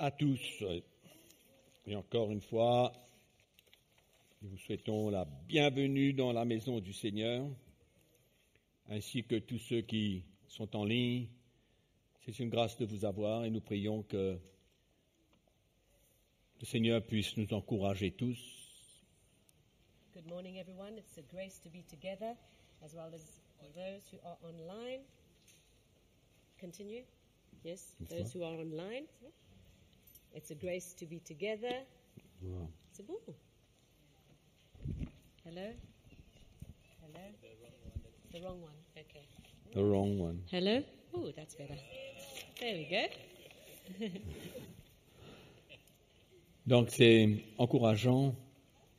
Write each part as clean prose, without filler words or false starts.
à tous. Et encore une fois, nous vous souhaitons la bienvenue dans la maison du Seigneur, ainsi que tous ceux qui sont en ligne. C'est une grâce de vous avoir et nous prions que le Seigneur puisse nous encourager tous. Good morning, everyone. It's a grace to be together, as well as those who are online. Continue. Yes, those who are online. It's a grace to be together. Wow. C'est bon. Hello? Hello? The wrong one. Okay. The wrong one. Hello? Oh, that's better. There we go. Donc c'est encourageant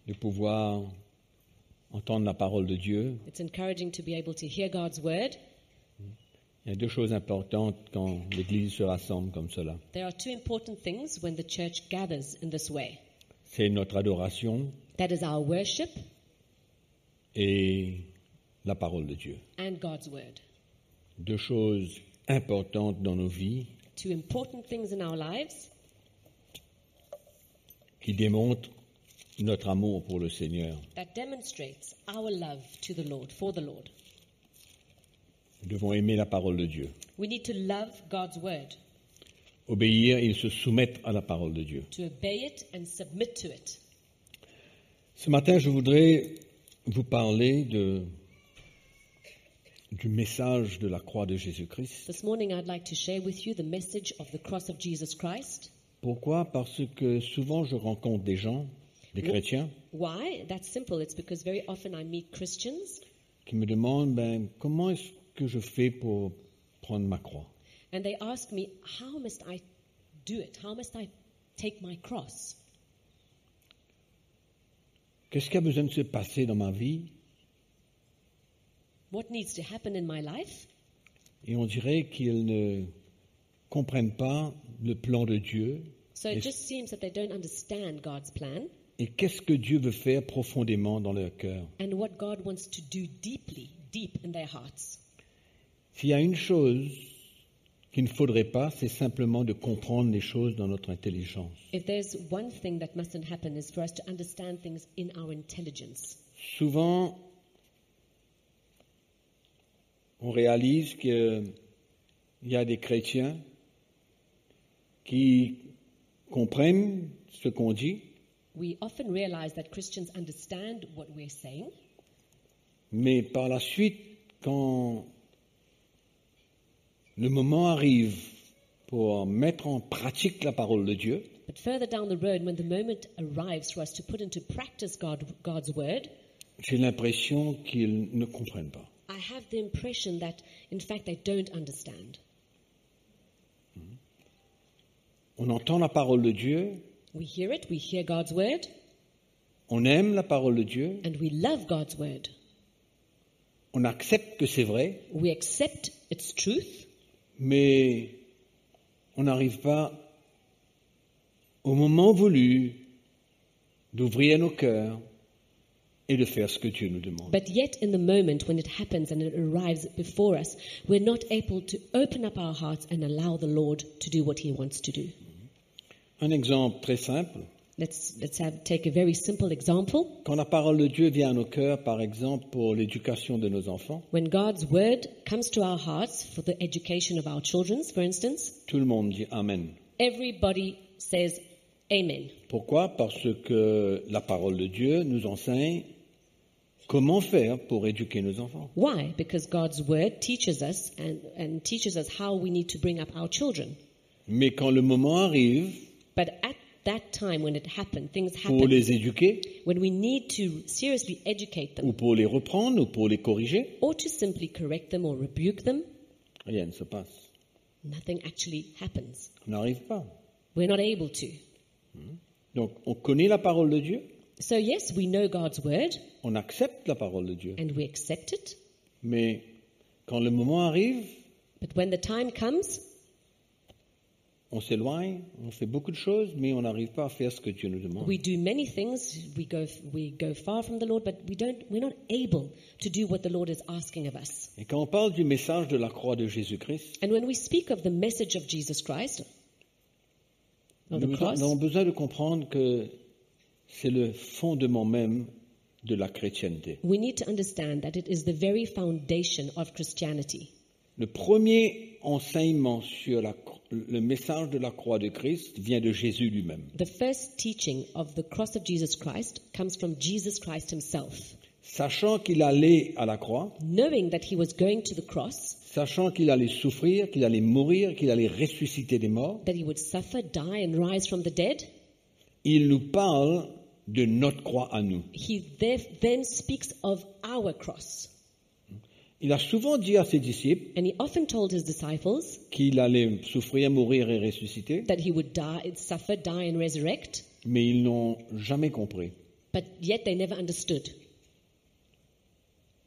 de pouvoir entendre la parole de Dieu. It's encouraging to be able to hear God's word. Il y a deux choses importantes quand l'Église se rassemble comme cela. There are two important things when the church gathers in this way. C'est notre adoration That is our worship et la parole de Dieu. and God's word. Deux choses importantes dans nos vies Two important things in our lives qui démontrent notre amour pour le Seigneur. that demonstrates our love to the Lord, for the Lord. Nous devons aimer la parole de Dieu, We need to love God's word, obéir et se soumettre à la parole de Dieu. to obey it and submit to it. Ce matin, je voudrais vous parler du message de la croix de Jésus-Christ. This morning I'd like to share with you the message of the cross of Jesus Christ. Pourquoi? Parce que souvent je rencontre des gens, des chrétiens, Why? That's simple. It's because very often I meet Christians qui me demandent comment est-ce que je fais pour prendre ma croix? and they ask me, how must I do it? How must I take my cross? Qu'est-ce qui a besoin de se passer dans ma vie? What needs to happen in my life? Et on dirait qu'ils ne comprennent pas le plan de Dieu So it just seems that they don't understand God's plan et qu'est-ce que Dieu veut faire profondément dans leur cœur. and what God wants to do deep in their hearts. S'il y a une chose qu'il ne faudrait pas, c'est simplement de comprendre les choses dans notre intelligence. If there's one thing that mustn't happen is for us to understand things in our intelligence. Souvent, on réalise qu'il y a des chrétiens qui comprennent ce qu'on dit, We often realize that Christians understand what we're saying, mais par la suite, quand le moment arrive pour mettre en pratique la parole de Dieu, but further down the road, when the moment arrives for us to put into practice God's word, j'ai l'impression qu'ils ne comprennent pas. I have the impression that, in fact, they don't understand. On entend la parole de Dieu, We hear it, we hear God's word, on aime la parole de Dieu, and we love God's word. on accepte que c'est vrai, We accept its truth, mais on n'arrive pas au moment voulu d'ouvrir nos cœurs et de faire ce que Dieu nous demande. but yet in the moment when it happens and it arrives before us, we're not able to open up our hearts and allow the Lord to do what He wants to do. Un exemple très simple, Take a very simple example. quand la parole de Dieu vient à nos cœurs, par exemple pour l'éducation de nos enfants, When God's word comes to our hearts for the education of our children, for instance, tout le monde dit Amen. everybody says Amen. Pourquoi? Parce que la parole de Dieu nous enseigne comment faire pour éduquer nos enfants. Why? Because God's word teaches us and teaches us how we need to bring up our children. Mais quand le moment arrive But at that time when it happened, things pour happen, les éduquer, when we need to seriously educate them ou pour les reprendre, ou pour les corriger, or to simply correct them or rebuke them, rien ne se passe. nothing actually happens. On n'arrive pas. We're not able to. Donc, on connaît la parole de Dieu, So yes, we know God's word on accepte la parole de Dieu, and we accept it, mais quand le moment arrive, but when the time comes, on s'éloigne, on fait beaucoup de choses, mais on n'arrive pas à faire ce que Dieu nous demande. we do many things, we go far from the Lord, but we're not able to do what the Lord is asking of us. Et quand on parle du message de la croix de Jésus-Christ, And when we speak of the message of Jesus Christ, of the Nous cross. avons besoin de comprendre que c'est le fondement même de la chrétienté. We need to understand that it is the very foundation of Christianity. Le premier enseignement sur le message de la croix de Christ vient de Jésus lui-même. The first teaching of the cross of Jesus Christ comes from Jesus Christ himself. Sachant qu'il allait à la croix, Knowing that he was going to the cross, sachant qu'il allait souffrir, qu'il allait mourir, qu'il allait ressusciter des morts, that he would suffer, die, and rise from the dead, il nous parle de notre croix à nous. he then speaks of our cross. Il a souvent dit à ses disciples And he often told his disciples qu'il allait souffrir, mourir et ressusciter, that he would suffer, die, and resurrect, mais ils n'ont jamais compris. but yet they never understood.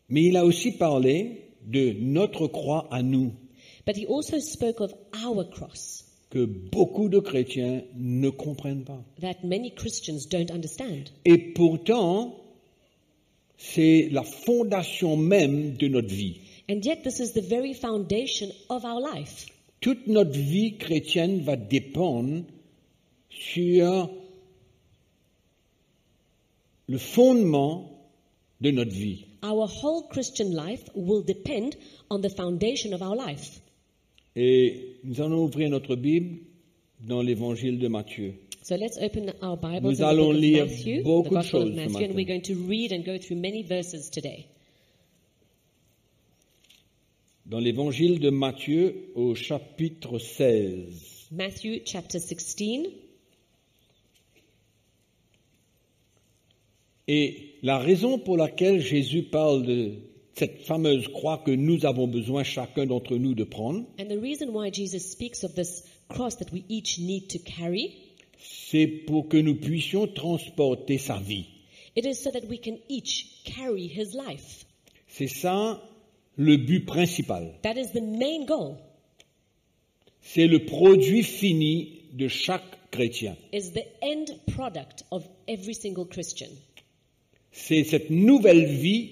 Mais il a aussi parlé de notre croix à nous, But he also spoke of our cross que beaucoup de chrétiens ne comprennent pas. that many Christians don't understand. Et pourtant, c'est la fondation même de notre vie. And yet this is the very foundation of our life. Toute notre vie chrétienne va dépendre sur le fondement de notre vie. Our whole Christian life will depend on the foundation of our life. Et nous allons ouvrir notre Bible dans l'évangile de Matthieu. So let's open our Bibles Nous in the allons book of lire Matthew, beaucoup the de Gospel of choses ce Matthew, and matin. we're going to read and go through many verses today. Dans l'évangile de Matthieu au chapitre 16. Matthew chapter 16. Et la raison pour laquelle Jésus parle de cette fameuse croix que nous avons besoin chacun d'entre nous de prendre, And the reason why Jesus speaks of this cross that we each need to carry, c'est pour que nous puissions transporter sa vie. it is so that we can each carry his life. C'est ça le but principal. That is the main goal, C'est le produit fini de chaque chrétien. is the end product of every single Christian. C'est cette nouvelle vie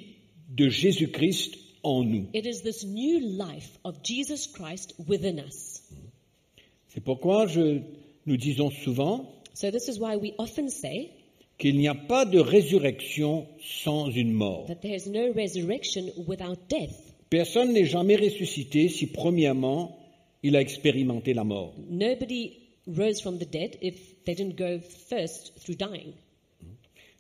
de Jésus-Christ en nous. It is this new life of Jesus Christ within us. C'est pourquoi nous disons souvent So this is why we often say qu'il n'y a pas de résurrection sans une mort. that there is no resurrection without death. Personne n'est jamais ressuscité si premièrement il a expérimenté la mort. Nobody rose from the dead if they didn't go first through dying.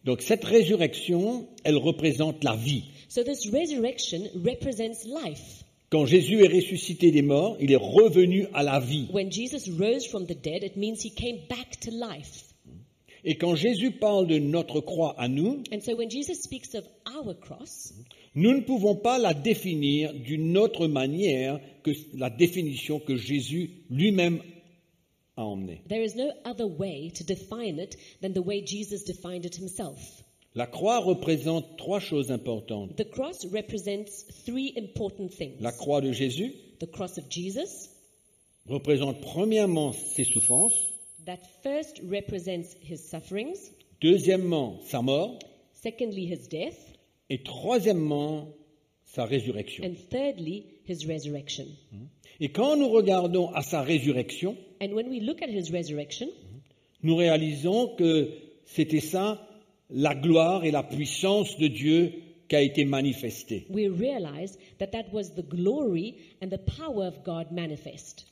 Donc cette résurrection, elle représente la vie. So this resurrection represents life. Quand Jésus est ressuscité des morts, il est revenu à la vie. When Jesus rose from the dead, it means he came back to life. Et quand Jésus parle de notre croix à nous, And so when Jesus speaks of our cross, nous ne pouvons pas la définir d'une autre manière que la définition que Jésus lui-même a emmenée. there is no other way to define it than the way Jesus defined it himself. La croix représente trois choses importantes. The cross represents three important things. La croix de Jésus The cross of Jesus, représente premièrement ses souffrances, that first represents his sufferings, deuxièmement sa mort secondly his death, et troisièmement sa résurrection. and thirdly his resurrection. Et quand nous regardons à sa résurrection, And when we look at his resurrection, nous réalisons que c'était ça la gloire et la puissance de Dieu qui a été manifestée. we realize that that was the glory and the power of God manifest.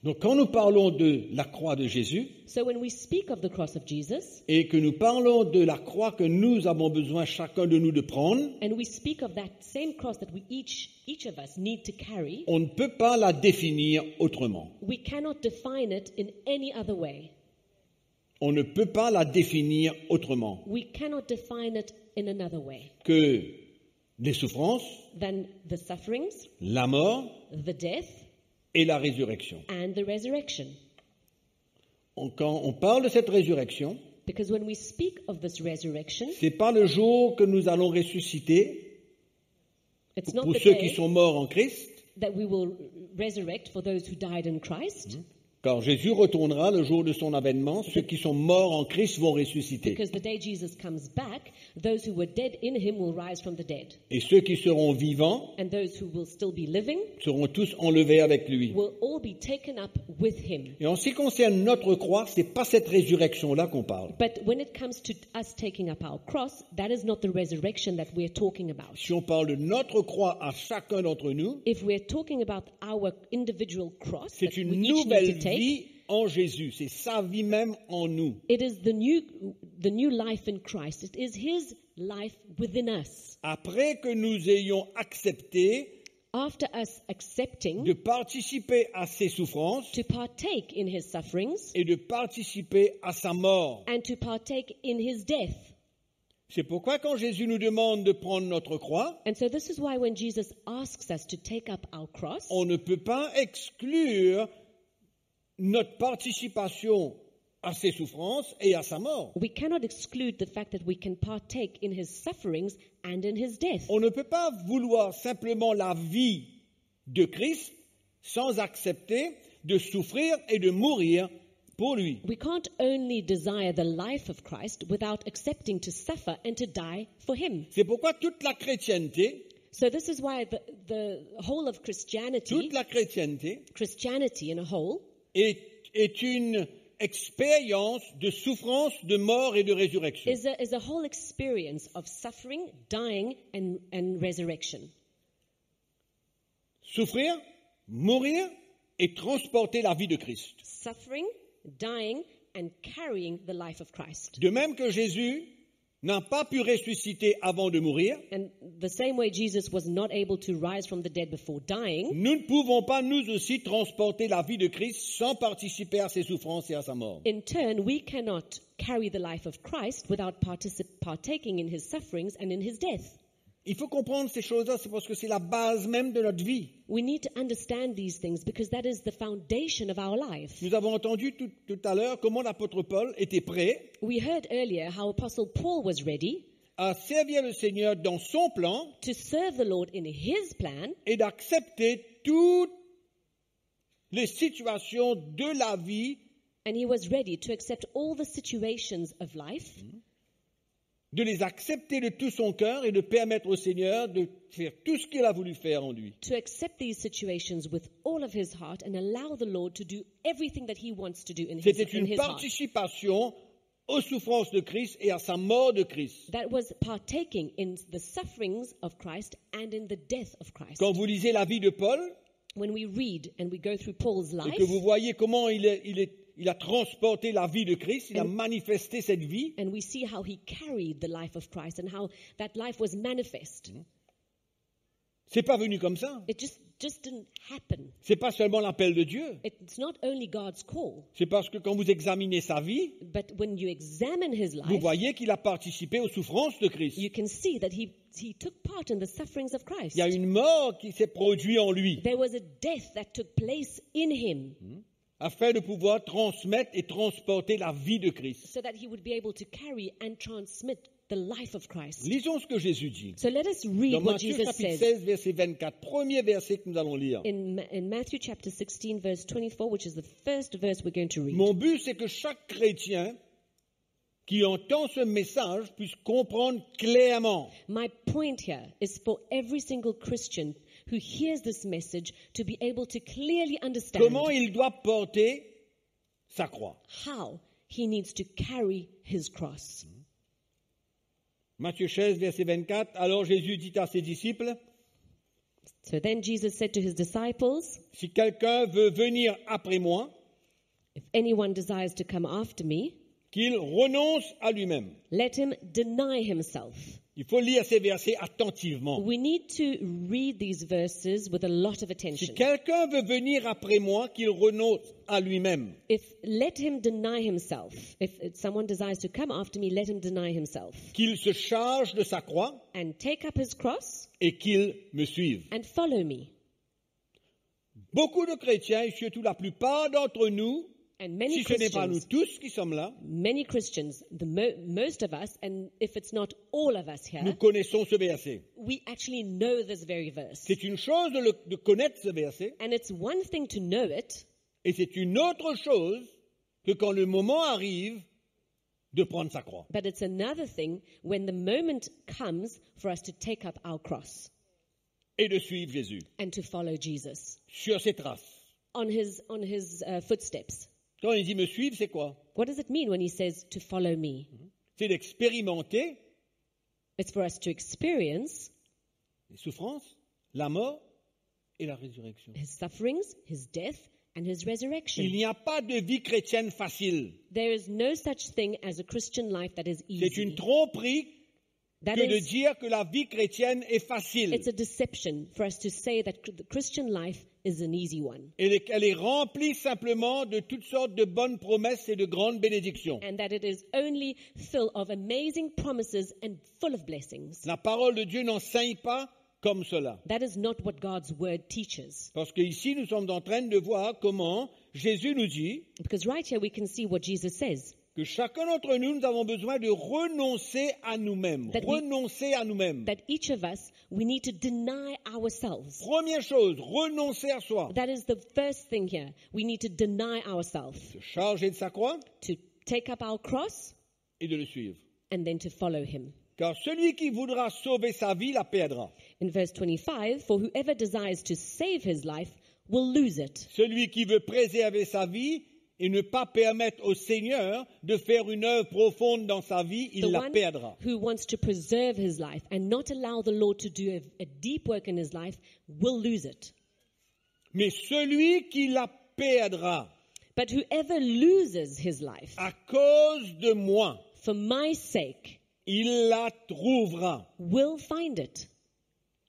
Donc quand nous parlons de la croix de Jésus So when we speak of the cross of Jesus, et que nous parlons de la croix que nous avons besoin chacun de nous de prendre, and we speak of that same cross that we each of us need to carry, on ne peut pas la définir autrement. we cannot define it in any other way. On ne peut pas la définir autrement We cannot define it in another way que les souffrances, than the sufferings, la mort the death, et la résurrection. and the resurrection. Quand on parle de cette résurrection, Because when we speak of this resurrection, c'est pas le jour que nous allons ressusciter it's not pour the ceux qui day sont morts en Christ, that we will resurrect for those who died in Christ. Car Jésus retournera le jour de son avènement, ceux qui sont morts en Christ vont ressusciter. Because the day Jesus comes back, those who were dead in him will rise from the dead. Et ceux qui seront vivants And those who will still be living seront tous enlevés avec lui. will all be taken up with him. Et en ce qui concerne notre croix, c'est pas cette résurrection-là qu'on parle. But when it comes to us taking up our cross, that is not the resurrection that we're talking about. Si on parle de notre croix à chacun d'entre nous, If we're talking about our individual cross that c'est we une each need nouvelle to take, vie en Jésus. C'est sa vie même en nous. it is the new life in Christ. It is his life within us. Après que nous ayons accepté After us accepting de participer à ses souffrances to partake in his sufferings et de participer à sa mort. and to partake in his death. C'est pourquoi quand Jésus nous demande de prendre notre croix, And so this is why when Jesus asks us to take up our cross, on ne peut pas exclure notre participation à ses souffrances et à sa mort. we cannot exclude the fact that we can partake in his sufferings and in his death. On ne peut pas vouloir simplement la vie de Christ sans accepter de souffrir et de mourir pour lui. We can't only desire the life of Christ without accepting to suffer and to die for him. C'est pourquoi toute la chrétienté, So this is why the whole of toute la chrétienté Christianity in a whole, est une expérience de souffrance, de mort et de résurrection. is a whole experience of suffering, dying, and resurrection. Souffrir, mourir et transporter la vie de Christ. Suffering, dying, and carrying the life of Christ. De même que Jésus n'a pas pu ressusciter avant de mourir, And the same way Jesus was not able to rise from the dead before dying, nous ne pouvons pas nous aussi transporter la vie de Christ sans participer à ses souffrances et à sa mort. in turn, we cannot carry the life of Christ without partaking in his sufferings and in his death. Il faut comprendre ces choses-là, c'est parce que c'est la base même de notre vie. We need to understand these things because that is the foundation of our life. Nous avons entendu tout à l'heure comment l'apôtre Paul était prêt We heard earlier how Apostle Paul was ready à servir le Seigneur dans son plan to serve the Lord in his plan et d'accepter toutes les situations de la vie, and he was ready to accept all the situations of life, de les accepter de tout son cœur et de permettre au Seigneur de faire tout ce qu'il a voulu faire en lui. to accept these situations with all of his heart and allow the Lord to do everything that he wants to do in C'était in une his heart. participation aux souffrances de Christ et à sa mort de Christ. That was partaking in the sufferings of Christ and in the death of Christ. Quand vous lisez la vie de Paul When we read and we go through Paul's et life, que vous voyez comment il a transporté la vie de Christ, il a manifesté cette vie, and we see how he carried the life of Christ and how that life was manifest. c'est pas venu comme ça. It just didn't happen. C'est pas seulement l'appel de Dieu. It's not only God's call, C'est parce que quand vous examinez sa vie, but when you examine his vous life, voyez qu'il a participé aux souffrances de Christ. you can see that he took part in the sufferings of Christ. Il y a une mort qui s'est produite en lui There was a death that took place in him afin de pouvoir transmettre et transporter la vie de Christ. so that he would be able to carry and transmit the life of Christ. Lisons ce que Jésus dit. So let us read Dans what Matthieu Jesus chapitre says 16, verset 24, premier verset que nous allons lire. in Matthew chapter 16, verse 24, which is the first verse we're going to read. Mon but, c'est que chaque chrétien qui entend ce message puisse comprendre clairement My point here is for every single Christian who hears this message to be able to clearly understand comment il doit porter sa croix. how he needs to carry his cross. Matthieu 16, verset 24. Alors Jésus dit à ses disciples, So then Jesus said to his disciples, si quelqu'un veut venir après moi, if anyone desires to come after me, qu'il renonce à lui-même. let him deny himself. Il faut lire ces versets attentivement. We need to read these verses with a lot of Si attention. quelqu'un veut venir après moi, qu'il renonce à lui-même. Let him deny himself. If someone desires to come after me, let him deny himself. Qu'il se charge de sa croix And take up his cross et qu'il me suive. and follow me. Beaucoup de chrétiens, et surtout la plupart d'entre nous, And many si ce n'est pas nous Christians, tous qui sommes là, many Christians, most of us, and if it's not all of us nous here, connaissons ce verset. we actually know this very verse. C'est une chose de connaître ce verset, And it's one thing to know it, Et c'est une autre chose que quand le moment arrive de prendre sa croix. But it's another thing when the moment comes for us to take up our cross Et de suivre Jésus and to follow Jesus sur ses traces. on his footsteps. Quand il dit me suivre, c'est quoi? What does it mean when he says to follow me? C'est d'expérimenter It's for us to experience les souffrances, la mort et la résurrection. his sufferings, his death, and his resurrection. Il n'y a pas de vie chrétienne facile. There is no such thing as a Christian life that is C'est une easy. tromperie That que de is, dire que la vie chrétienne est facile. it's a deception for us to say that the Christian life is an easy one. Elle est remplie simplement de toutes sortes de bonnes promesses et de grandes bénédictions. And that it is only full of amazing promises and full of blessings. La parole de Dieu n'enseigne pas comme cela. That is not what God's word teaches. Parce qu'ici, nous sommes en train de voir comment Jésus nous dit Because right here we can see what Jesus says. que chacun d'entre nous, nous avons besoin de renoncer à nous-mêmes. That we- Renoncer à nous-mêmes. That each of us, we need to deny ourselves. Première chose, renoncer à soi. That is the first thing here. We need to deny ourselves, Se charger de sa croix to take up our cross et de le suivre. and then to follow him. Car celui qui voudra sauver sa vie la perdra. In verse 25, for whoever desires to save his life will lose it. Celui qui veut préserver sa vie et ne pas permettre au Seigneur de faire une œuvre profonde dans sa vie, il The la one perdra. who wants to preserve his life and not allow the Lord to do a deep work in his life will lose it. Mais celui qui la perdra But whoever loses his life à cause de moi, for my sake il la trouvera. will find it.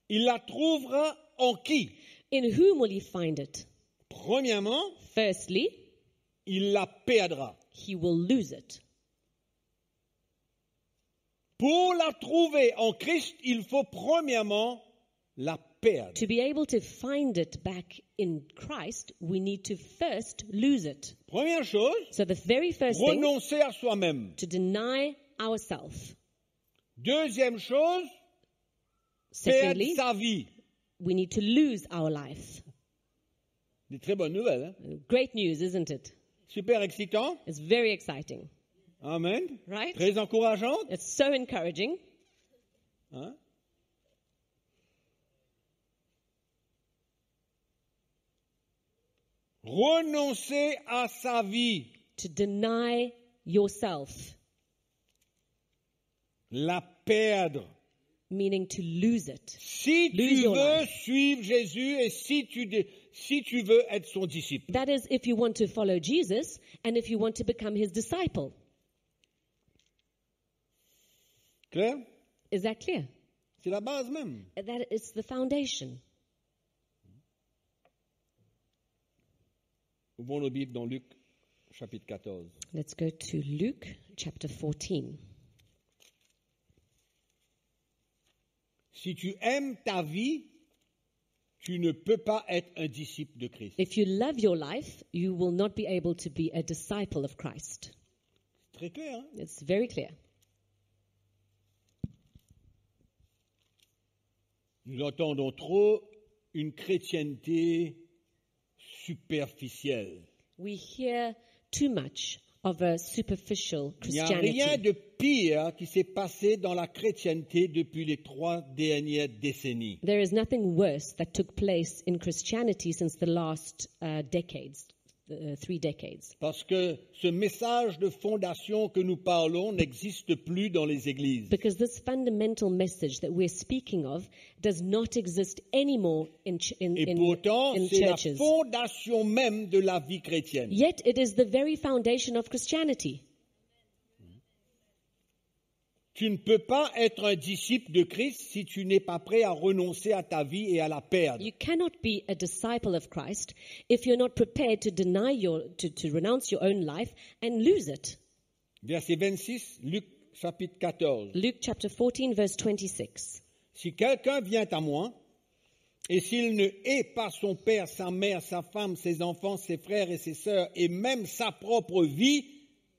Il la trouvera en qui? In whom will he find it? Premièrement, Firstly, il la perdra. he will lose it. Pour la trouver en Christ, il faut premièrement la perdre. To be able to find it back in Christ, we need to first lose it. Première chose, So the very first thing, renoncer à soi-même. to deny ourselves. Deuxième chose, perdre Secondly, sa vie. we need to lose our life. Des très bonnes nouvelles, hein? Great news, isn't it? Super excitant. It's very exciting, Amen. right? Très encourageante. It's so encouraging. Hein? Renoncer à sa vie, To deny yourself, la perdre. meaning to lose it. Si Lose tu your veux life. suivre Jésus et si tu veux être son disciple. That is, if you want to follow Jesus and if you want to become his disciple. Claire? Is that clear? C'est la base même. That it's the foundation. Ouvrons nos Bibles dans Luc, chapitre 14. Let's go to Luke chapter 14. Si tu aimes ta vie, tu ne peux pas être un disciple de Christ. If you love your life, you will not be able to be a disciple of Christ. Très clair, hein? It's very clear. Nous entendons trop une chrétienté superficielle. We hear too much of a superficial Il n'y a rien Christianity. de pire qui s'est passé dans la chrétienté depuis les 3 dernières décennies. There is nothing worse that took place in Christianity since the last decades, 3 decades. Parce que ce message de fondation que nous parlons n'existe plus dans les églises. Because this fundamental message that we're speaking of does not exist anymore in Et pourtant, c'est la churches. fondation même de la vie chrétienne. Yet it is the very foundation of Christianity. Tu ne peux pas être un disciple de Christ si tu n'es pas prêt à renoncer à ta vie et à la perdre. You cannot be a disciple of Christ if you're not prepared to deny to renounce your own life and lose it. Verset 26, Luc chapitre 14. Luke chapter 14 verse 26. Si quelqu'un vient à moi, et s'il ne hait pas son père, sa mère, sa femme, ses enfants, ses frères et ses sœurs, et même sa propre vie,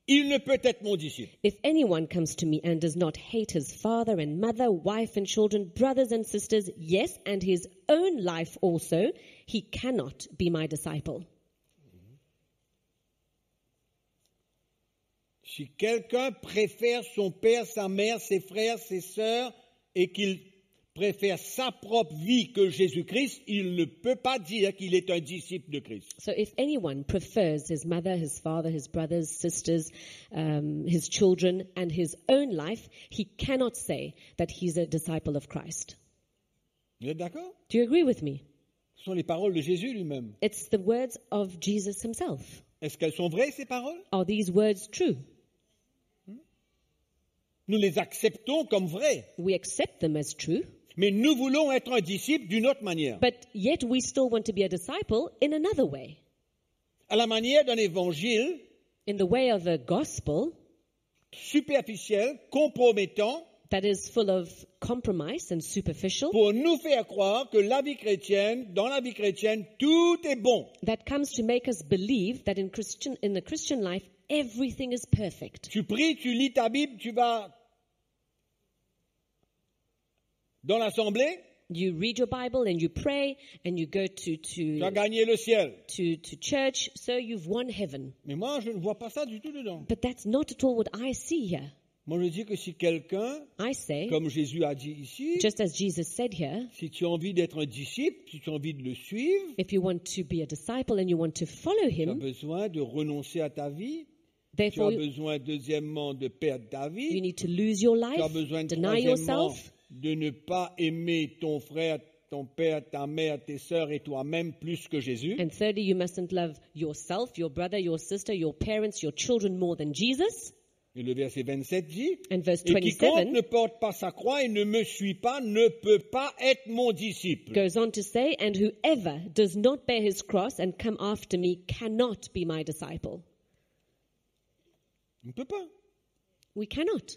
il ne peut être mon disciple. If anyone comes to me and does not hate his father and mother, wife and children, brothers and sisters, yes, and his own life also, he cannot be my disciple. Si quelqu'un préfère son père, sa mère, ses frères, ses sœurs, et qu'il préfère sa propre vie que Jésus-Christ, il ne peut pas dire qu'il est un disciple de Christ. So if anyone prefers his mother, his father, his brothers, sisters, his children, and his own life, he cannot say that he's a disciple of Christ. Vous êtes d'accord? Do you agree with me? Ce sont les paroles de Jésus lui-même. It's the words of Jesus himself. Est-ce qu'elles sont vraies, ces paroles? Are these words true? Nous les acceptons comme vraies, We accept them as true, mais nous voulons être un disciple d'une autre manière. but yet we still want to be a disciple in another way. À la manière d'un évangile In the way of a gospel superficiel, compromettant, that is full of compromise and superficial, pour nous faire croire que la vie chrétienne, dans la vie chrétienne, tout est bon. that comes to make us believe that in the Christian life, everything is perfect. Tu pries, tu lis ta Bible, tu vas dans l'assemblée, You read your Bible and you pray and you go tu as gagné le ciel. to church, so you've won heaven. Mais moi, je ne vois pas ça du tout dedans. But that's not at all what I see here. Moi, je dis que si quelqu'un, I say, comme Jésus a dit ici, just as Jesus said here, si tu as envie d'être un disciple, si tu as envie de le suivre, if you want to be a disciple and you want to follow tu as him, besoin de renoncer à ta vie. Tu therefore as besoin, deuxièmement, de perdre ta you vie. need to lose your Tu as life, besoin, deny troisièmement, yourself, de ne pas aimer ton frère, ton père, ta mère, tes sœurs et toi-même plus que Jésus. and thirdly, you mustn't love yourself, your brother, your sister, your parents, your children more than Jesus. Et le verset 27 dit, And verse et quiconque 27 ne porte pas sa croix et ne me suit pas ne peut pas être mon disciple. goes on to say, and whoever does not bear his cross and come after me cannot be my disciple. On ne peut pas. We cannot.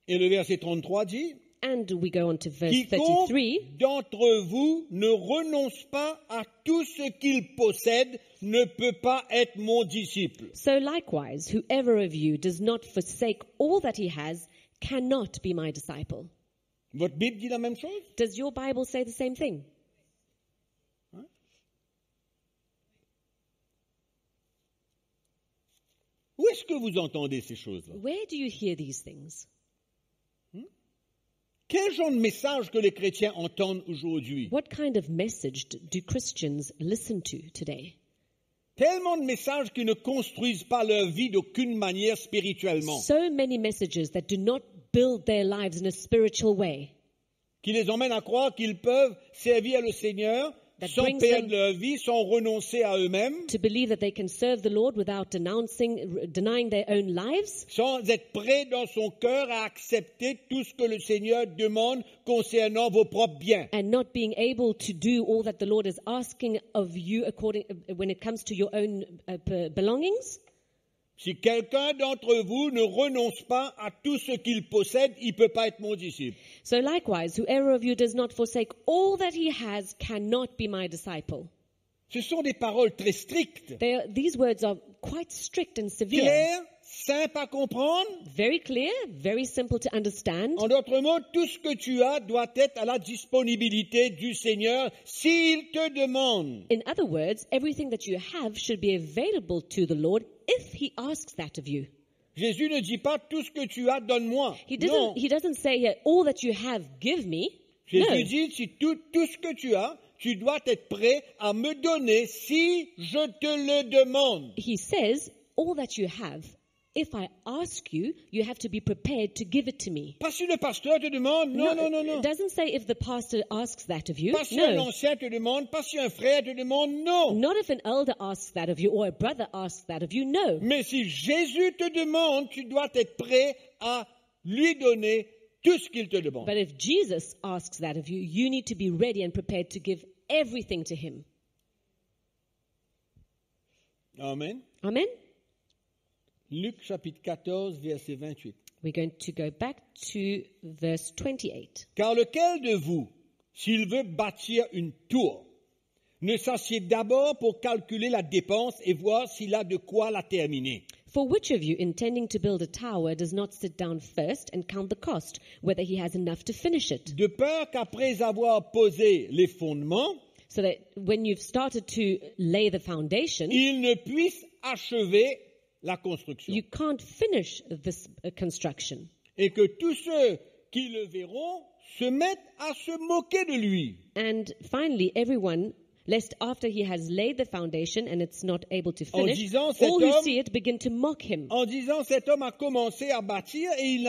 Et le verset 33 dit, And we go on to verse quiconque 33. d'entre vous ne renonce pas à tout ce qu'il possède ne peut pas être mon disciple. So likewise, whoever of you does not forsake all that he has cannot be my disciple. Votre Bible dit la même chose? Does your Bible say the same thing? Où est-ce que vous entendez ces choses-là? Where do you hear these things? Quel genre de message que les chrétiens entendent aujourd'hui? What kind of message do Christians listen to today? Tellement de messages qui ne construisent pas leur vie d'aucune manière spirituellement, So many messages that do not build their lives in a spiritual way, qui les emmènent à croire qu'ils peuvent servir le Seigneur That sans brings perdre them- leur vie, sans renoncer à eux-mêmes, to believe that they can serve the Lord without denying their own lives, sans être prêts dans son cœur à accepter tout ce que le Seigneur demande concernant vos propres biens. and not being able to do all that the Lord is asking of you when it comes to your own belongings. Si quelqu'un d'entre vous ne renonce pas à tout ce qu'il possède, il ne peut pas être mon disciple. So likewise, whoever of you does not forsake all that he has cannot be my disciple. Ce sont des paroles très strictes, These words are quite strict and severe. claires, simples à comprendre. Very clear, very simple to understand. En d'autres mots, tout ce que tu as doit être à la disponibilité du Seigneur s'il te demande. In other words, everything that you have should be available to the Lord if he asks that of you. Jésus ne dit pas tout ce que tu as, donne-moi. Non. He doesn't say here, all that you have, give me. Jésus No. dit, si tout ce que tu as, tu dois être prêt à me donner si je te le demande. He says, all that you have, if I ask you, you have to be prepared to give it to me. Pas si le pasteur te demande, non, non, non, non. It doesn't say if the pastor asks that of you. Pas si un No. ancien te demande, pas si un frère te demande, non. Not if an elder asks that of you or a brother asks that of you. No. Mais si Jésus te demande, tu dois être prêt à lui donner tout ce qu'il te demande. But if Jesus asks that of you, you need to be ready and prepared to give everything to him. Amen. Amen? Luc chapitre 14, verset 28. We're going to go back to verse 28. Car lequel de vous, s'il veut bâtir une tour, ne s'assied d'abord pour calculer la dépense et voir s'il a de quoi la terminer? For which of you, intending to build a tower, does not sit down first and count the cost, whether he has enough to finish it? De peur qu'après avoir posé les fondements, So that when you've started to lay the foundation, il ne puisse achever la construction. You can't finish this construction. Et que tous ceux qui le verront se mettent à se moquer de lui. And finally, everyone, lest after he has laid the foundation and it's not able to finish, disant, cet all who homme- see it begin to mock him. En disant, cet homme a commencé à bâtir et il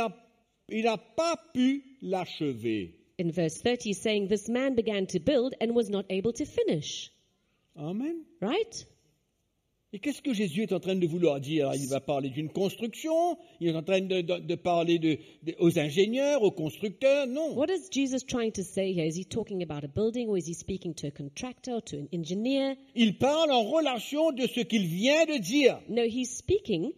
n'a pas pu l'achever. In verse 30, saying, this man began to build and was not able to finish. Amen. Right? Et qu'est-ce que Jésus est en train de vouloir dire? Il va parler d'une construction, il est en train de parler aux ingénieurs, aux constructeurs, non. What is Jesus trying to say here? Is he talking about a building, or is he speaking to a contractor or to an engineer? Il parle en relation de ce qu'il vient de dire. No, he's speaking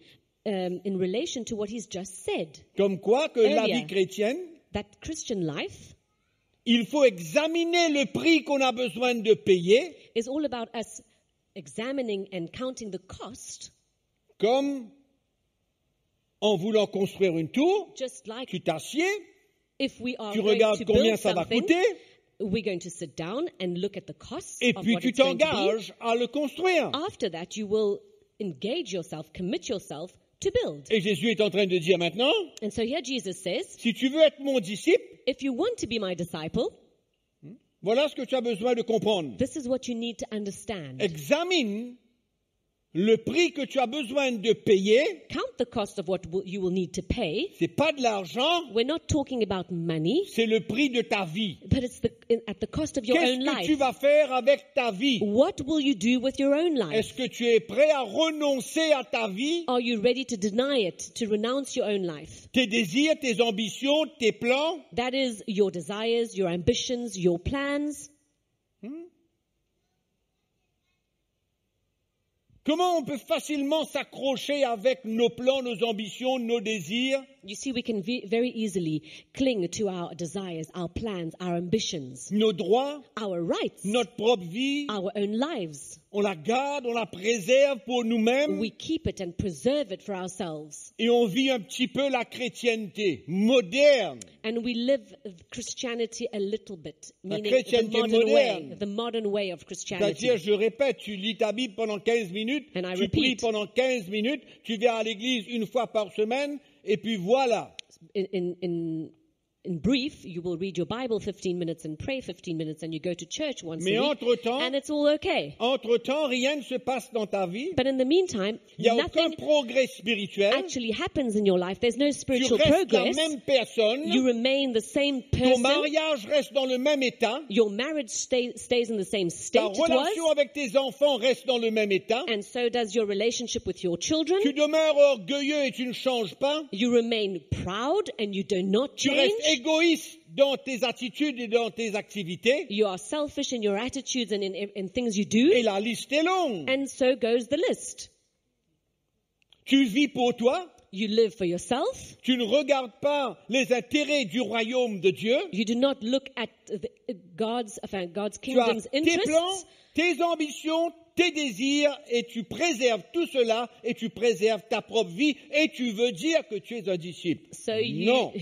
in relation to what he's just said. Comme quoi que la Earlier. vie chrétienne, That Christian life il faut examiner le prix qu'on a besoin de payer, is all about us examining and counting the cost, comme en voulant construire une tour, just like tu t'assieds, if we are tu going regardes to combien build ça va something, coûter, we're going to sit down and look at the costs et of puis what tu it's going to be. t'engages à le construire. After that, you will engage yourself, commit yourself to build. Et Jésus est en train de dire maintenant, And so here Jesus says, si tu veux être mon disciple, if you want to be my disciple, voilà ce que tu as besoin de comprendre. this is what you need to understand. Examine le prix que tu as besoin de payer. Count the cost of what you will need to pay. C'est pas de l'argent, We're not talking about money, c'est le prix de ta vie. but it's at the cost of your Qu'est-ce own que tu life. vas faire avec ta vie? What will you do with your own life? Est-ce que tu es prêt à renoncer à ta vie, Are you ready to deny it, to renounce your own life? tes désirs, tes ambitions, tes plans? That is your desires, your ambitions, your plans. Comment on peut facilement s'accrocher avec nos plans, nos ambitions, nos désirs? You see, we can very easily cling to our desires, our plans, our ambitions, Nos droits, our rights, notre propre vie, our own lives. on la garde, on la préserve pour nous-mêmes We keep it and preserve it for ourselves. et on vit un petit peu la chrétienté moderne. And we live Christianity a little bit, La meaning chrétienté moderne. the modern way of Christianity. C'est-à-dire, je répète, tu lis ta Bible pendant 15 minutes, And I tu pries repeat. pendant 15 minutes, tu viens à l'église une fois par semaine, et puis voilà. In brief, you will read your Bible 15 minutes and pray 15 minutes, and you go to church once Mais a week, entre-temps, and it's all okay. entre-temps, rien ne se passe dans ta vie, But in the meantime, il n'y a aucun nothing progrès spirituel, actually happens in your life. There's no tu spiritual restes la progress. même personne, You remain the same ton person. mariage reste dans le même état, Your marriage stays in the same ta state it relation was, avec tes enfants reste dans le même état, and so does your relationship with your children. tu demeures orgueilleux et tu ne changes pas, You remain proud and you do not tu change. restes égoïste dans tes attitudes et dans tes activités, You are selfish in your attitudes and in things you do. et la liste est longue. And so goes the list. Tu vis pour toi, You live for yourself. tu ne regardes pas les intérêts du royaume de Dieu, You do not look at God's tu as kingdom's tes interests. plans, tes ambitions, tes désirs, et tu préserves tout cela, et tu préserves ta propre vie, et tu veux dire que tu es un disciple. So Non.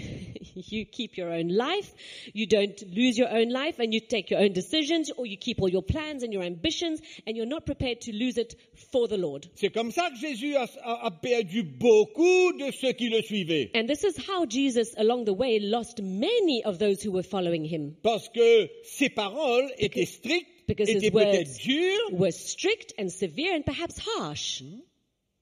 you keep your own life. You don't lose your own life, and you take your own decisions, or you keep all your plans and your ambitions, and you're not prepared to lose it for the Lord. C'est comme ça que Jésus a perdu beaucoup de ceux qui le suivaient. And this is how Jesus, along the way, lost many of those who were following him. Parce que ses paroles étaient strictes, Because his étaient peut-être words dures, were strict and severe and perhaps harsh.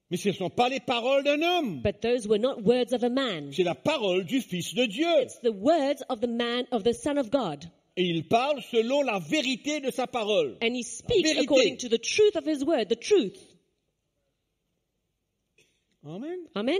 mais ce ne sont pas les paroles d'un homme. But those were not words of a man. C'est la parole du Fils de Dieu. It's the words of the man, of the Son of God. Et il parle selon la vérité de sa parole. And he speaks vérité. according to the truth of his word, the truth. Amen. Amen?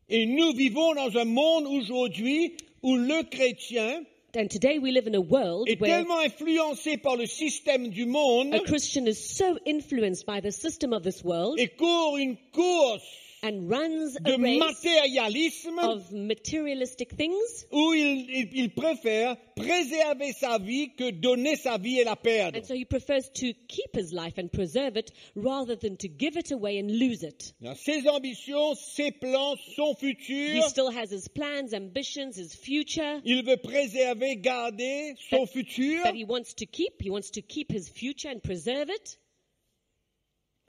Et nous vivons dans un monde aujourd'hui où le chrétien And today we live in a world est where tellement influencé par le système du monde a Christian is so influenced by the system of this world et court une course and runs de a race matérialisme of materialistic things. où il préfère préserver sa vie que donner sa vie et la perdre. And so he prefers to keep his life and preserve it rather than to give it away and lose it. Ses ambitions, ses plans, son He futur, still has his plans, ambitions, his future il veut préserver, garder son futur. that he wants to keep. He wants to keep his future and preserve it.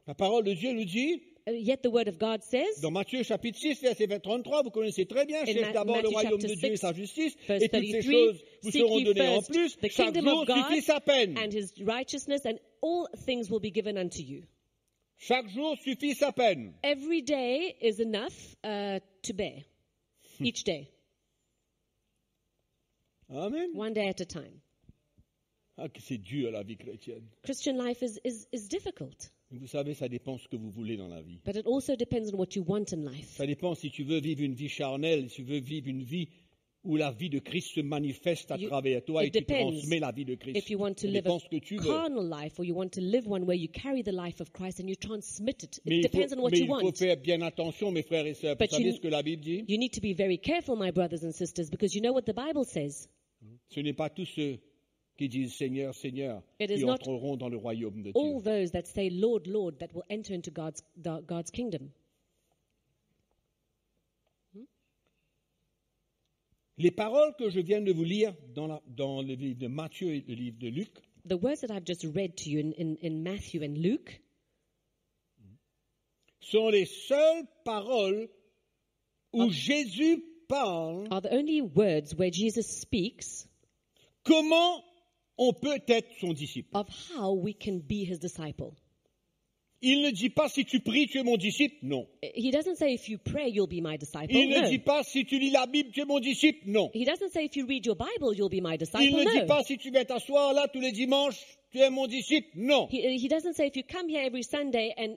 La parole de Dieu nous dit, Yet the word of God says, dans Matthieu chapitre 6, verset 33, vous connaissez très bien, cherchez d'abord le Matthew royaume de chapter Dieu et 6, sa justice, verse et toutes ces 33, choses vous seek seront ye données en first plus. the Chaque kingdom jour of God suffit sa peine. and his righteousness, and all things will be given unto you. Chaque jour suffit sa peine. Every day is enough to bear. Each day. Amen. One day at a time. Ah, que c'est dur la vie chrétienne. Christian life is difficult. Vous savez, ça dépend ce que vous voulez dans la vie. But it also depends on what you want in life. Ça dépend si tu veux vivre une vie charnelle, si tu veux vivre une vie où la vie de Christ se manifeste à travers toi et It tu depends transmets la vie de Christ. if you want to Ça live dépend a ce que tu veux. carnal life or you want to live one where you carry the life of Christ and you transmit it. Mais It depends on what you il faut want. faire bien attention, mes frères et sœurs. Vous But savez ce que la Bible dit? You need to be very careful, my brothers and sisters, because you know what the Bible says. Ce n'est pas tous ceux qui disent Seigneur, Seigneur, It is qui not entreront dans le royaume de All Dieu. those that say, Lord, Lord, that will enter into God's kingdom. Les paroles que je viens de vous lire dans le livre de Matthieu et le livre de Luc The words that I've just read to you in Matthew and Luke sont les seules paroles où Jésus parle are the only words where Jesus speaks comment on peut être son disciple. of how we can be his disciple. Il ne dit pas si tu pries, tu es mon disciple, non. He doesn't say if you pray, you'll be my disciple. Il ne No. dit pas si tu lis la Bible, tu es mon disciple, non. He doesn't say if you read your Bible, you'll be my Il disciple. ne dit No. pas si tu viens t'asseoir là tous les dimanches, tu es mon disciple, non. He doesn't say if you come here every Sunday and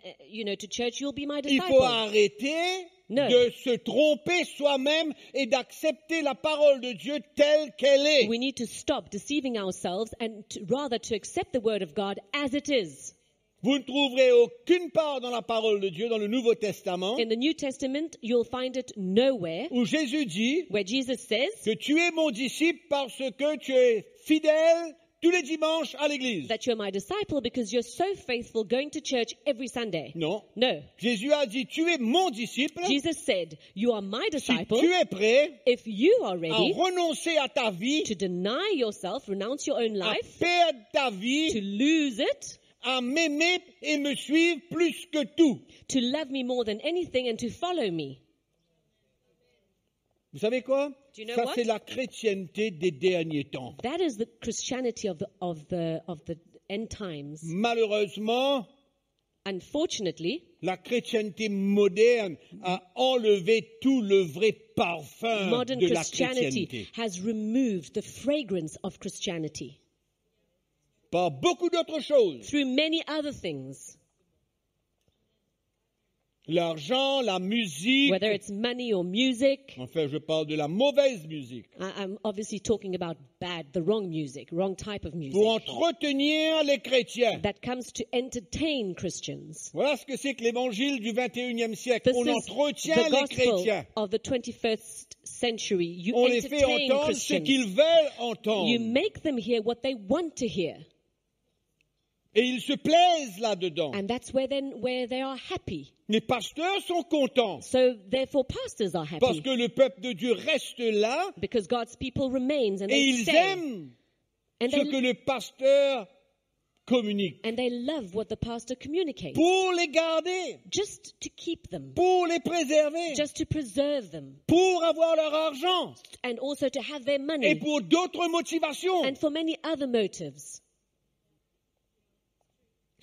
to church, you'll be my Il disciple. faut arrêter No. de se tromper soi-même et d'accepter la parole de Dieu telle qu'elle est. We need to stop deceiving ourselves and rather to accept the word of God as it is. Vous ne trouverez aucune part dans la parole de Dieu, dans le Nouveau Testament, In the New Testament, you'll find it nowhere où Jésus dit where Jesus says que tu es mon disciple parce que tu es fidèle tous les dimanches à l'église. that you're my disciple because you're so faithful going to church every Sunday. Non. No. Jésus a dit, tu es mon disciple Jesus said, you are my si disciple tu es prêt if you are à ready renoncer à ta vie, to deny yourself, renounce your own à life, perdre ta to vie, lose it, à m'aimer et me suivre plus que tout. to love me more than anything and to follow me. Vous savez quoi? Do you know Ça, what? c'est la chrétienté des derniers temps. That is the Christianity of the end times. Malheureusement, Unfortunately, la chrétienté moderne a enlevé tout le vrai parfum modern de la Christianity chrétienté. has removed the fragrance of Christianity Par beaucoup d'autres choses. through many other things, L'argent, la musique. whether it's money or music. Enfin, je parle de la mauvaise musique. I'm obviously talking about the wrong music, wrong type of music Pour entretenir les chrétiens. that comes to entertain Christians. Voilà ce que c'est que l'évangile du 21e siècle. This On is entretient the les gospel chrétiens. of the 21st century. You On les fait entertain entendre ce Christians. qu'ils veulent You entendre. make them hear what they want to hear. Et ils se plaisent là-dedans. And that's where they are happy. Les pasteurs sont contents. So therefore pastors are Parce happy que le peuple de Dieu reste là because God's people remains and et they ils stay. aiment And ce que they, le pasteur communique. and they love what the pastor communicates. Pour les garder, Just to keep them. pour les préserver, Just to preserve them. pour avoir leur argent And also to have their et money. pour d'autres motivations. And for many other motives.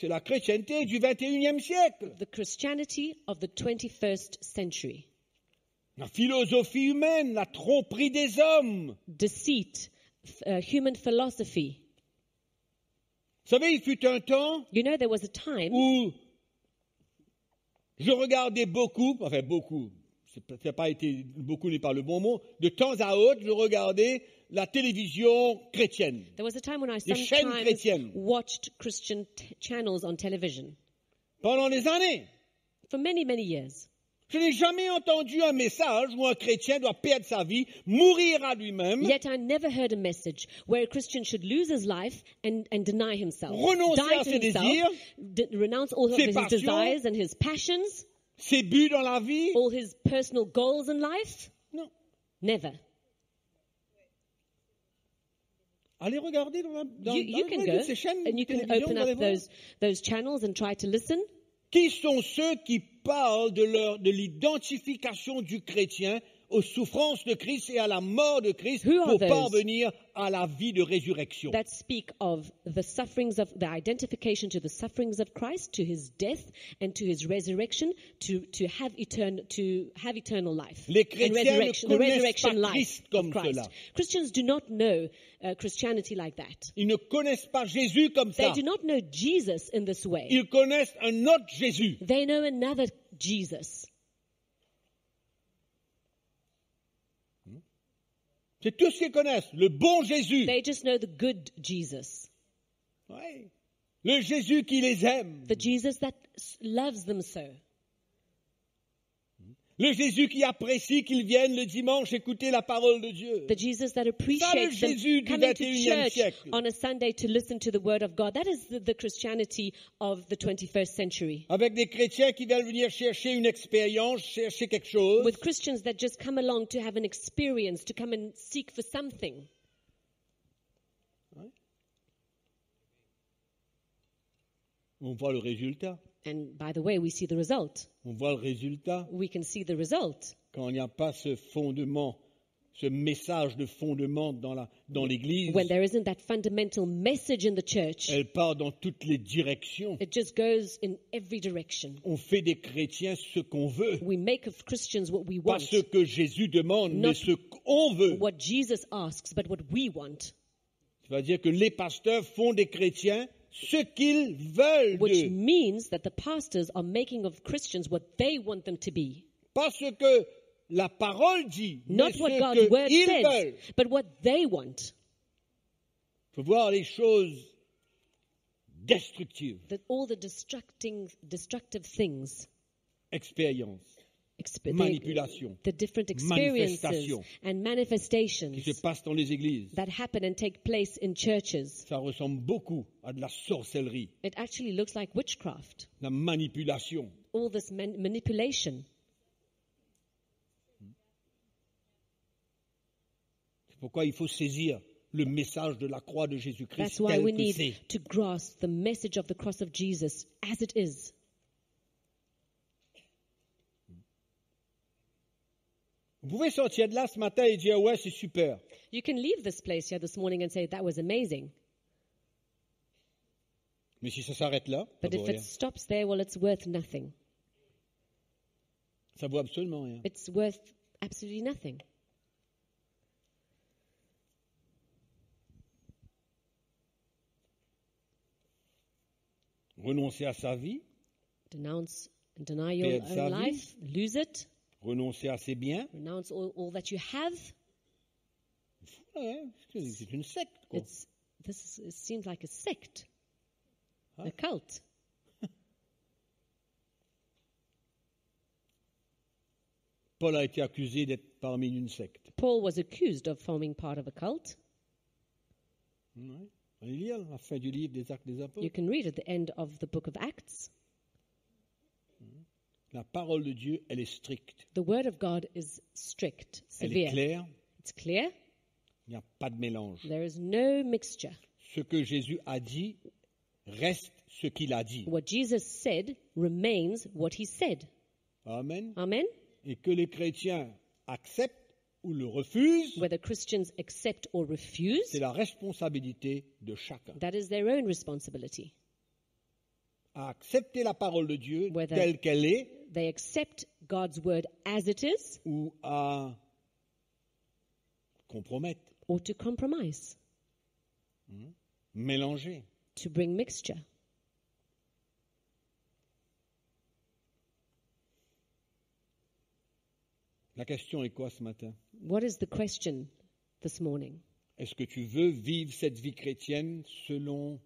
C'est la chrétienté du 21e siècle. The Christianity of the 21st century. La philosophie humaine, la tromperie des hommes. Deceit. Human philosophy. Vous savez, il fut un temps You know, there was a time où je regardais beaucoup, c'est pas été, beaucoup n'est pas le bon mot, de temps à autre, je regardais la télévision chrétienne. There was a time when I Les chaînes sometimes chrétiennes. watched Christian channels on television Pendant des années. for many, many years. Je n'ai jamais entendu un message où un chrétien doit perdre sa vie, mourir à lui-même, Yet I never heard a message where a Christian should lose his life and deny himself. renoncer Die à to ses himself, désirs, renounce all of ses his passions, desires and his passions, ses buts dans la vie. all his personal goals in life. Non. Never. Allez regarder dans You can go ces chaînes and de you can télévision, open vous allez up voir. those channels and try to listen. Qui sont ceux qui parlent de l'identification du chrétien aux souffrances de Christ et à la mort de Christ Who are pour those parvenir à la vie de résurrection? that speak of the sufferings of the identification to the sufferings of Christ, to his death and to his resurrection, to have eternal life Les and chrétiens ne resurrection, the connaissent resurrection pas life Christ of comme Christ. cela. Christians do not know Christianity like that. Ils ne connaissent pas Jésus comme They ça. do not know Jesus in this way. Ils connaissent un autre Jésus. They know another Jesus. C'est tout ce qu'ils connaissent, le bon Jésus. They just know the good Jesus, Ouais. Le Jésus qui les aime. the Jesus that loves them so. Le Jésus qui apprécie qu'ils viennent le dimanche écouter la parole de Dieu. The Jesus that appreciates Jésus them du coming to 21e church siècle. on a Sunday to listen to the word of God. That is the Christianity of the 21st century. Avec des chrétiens qui veulent venir chercher une expérience, chercher quelque chose. With Christians that just come along to have an experience, to come and seek for something. On voit le résultat. And by the way, we see the result. On voit le résultat We can see the result. quand il n'y a pas ce fondement, ce message de fondement dans l'Église. When there isn't that fundamental message in the church, Elle part dans toutes les directions. it just goes in every direction. On fait des chrétiens ce qu'on veut. We make of Christians what we Pas want. ce que Jésus demande, mais Not ce qu'on veut. What Jesus asks, but what we want. C'est-à-dire que les pasteurs font des chrétiens ce qu'ils veulent Which d'eux. means that the pastors are making of Christians what they want them to be. Pas ce que la parole dit, mais Not ce what God's word qu'ils says, veulent. but what they want. Il faut voir les choses destructives. That all the destructive things, Expérience manipulation, the different experiences manifestation and qui manifestations se passent dans les églises. that happen and take place in churches. Ça ressemble beaucoup à de la sorcellerie, It actually looks like witchcraft. la manipulation. All this manipulation. C'est pourquoi il faut saisir le message de la croix de Jésus-Christ That's why we tel que need c'est. to grasp the message of the cross of Jesus as it is. Vous pouvez sortir de là ce matin et dire ouais, c'est super. You can leave this place here this morning and say, that was amazing. Mais si ça s'arrête là, ça But vaut if rien. it stops there, well, it's worth nothing. Ça vaut absolument rien. It's worth absolutely nothing. Renoncer à sa vie, Deny your Perdre sa own vie. life, lose it, renoncer à ses biens, renounce all that you have. ouais, c'est une secte, quoi. It seems like a sect, Huh? a cult. Paul a été accusé d'être parmi une secte. Paul was accused of forming part of a cult. Ouais. Allez lire la fin du livre des Actes des You Apôtres. can read at the end of the book of Acts. La parole de Dieu, elle est stricte. The word of God is strict, Elle est severe. claire. It's clear. Il n'y a pas de mélange. There is no mixture. Ce que Jésus a dit reste ce qu'il a dit. What Jesus said remains what he said. Amen. Amen? Et que les chrétiens acceptent ou le refusent, Whether Christians accept or refuse, c'est la responsabilité de chacun. that is their own responsibility. À accepter la parole de Dieu Whether- telle qu'elle est They accept God's word as it is ou à compromettre, or to compromise, mélanger. to bring mixture. La question est quoi ce matin? What is the question this morning? Est-ce que tu veux vivre cette vie chrétienne selon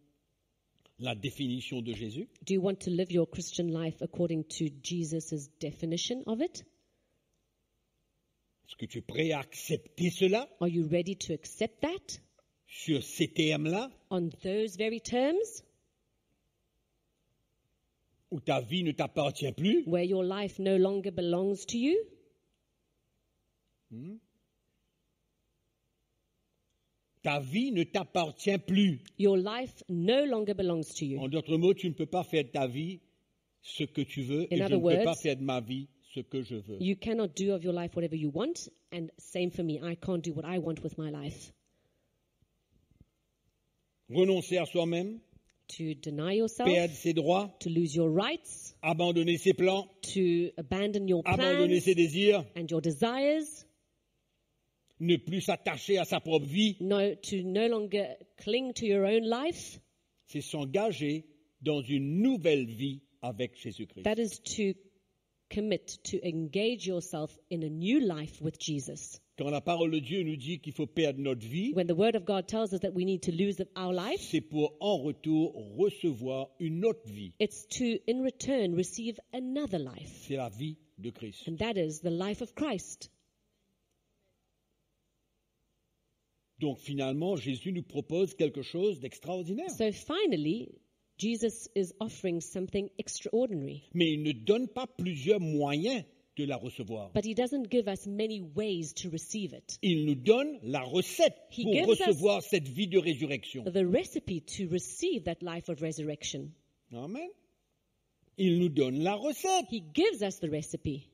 la définition de Jésus? Do you want to live your Christian life according to Jesus' definition of it? Est-ce que tu es prêt à accepter cela Are you ready to accept that sur ces termes-là on those very terms, où ta vie ne t'appartient plus? where your life no longer belongs to you? Ta vie ne t'appartient plus. Your life no longer belongs to you. En d'autres mots, tu ne peux pas faire ta vie ce que tu veux In et je other ne peux pas words, faire de ma vie ce que je veux. you cannot do of your life whatever you want, and same for me. I can't do what I want with my life. Renoncer à soi-même, To deny yourself, perdre ses droits, to lose your rights, abandonner ses plans, to abandon your abandonner plans ses désirs, and your desires, ne plus s'attacher à sa propre vie, to no longer cling to your own life. c'est s'engager dans une nouvelle vie avec Jésus-Christ. That is to commit, to engage yourself in a new life with Jesus. Quand la parole de Dieu nous dit qu'il faut perdre notre vie, When the Word of God tells us that we need to lose our life, c'est pour en retour recevoir une autre vie. it's to, in return, receive another life. C'est la vie de Christ. And that is the life of Christ. Donc finalement, Jésus nous propose quelque chose d'extraordinaire. So finally, Jesus is offering something extraordinary. Mais il ne donne pas plusieurs moyens de la recevoir. But he doesn't give us many ways to receive it. Il nous donne la recette He pour gives us recevoir cette vie de résurrection. The recipe to receive that life of resurrection. Amen. Il nous donne la recette. He gives us the recipe.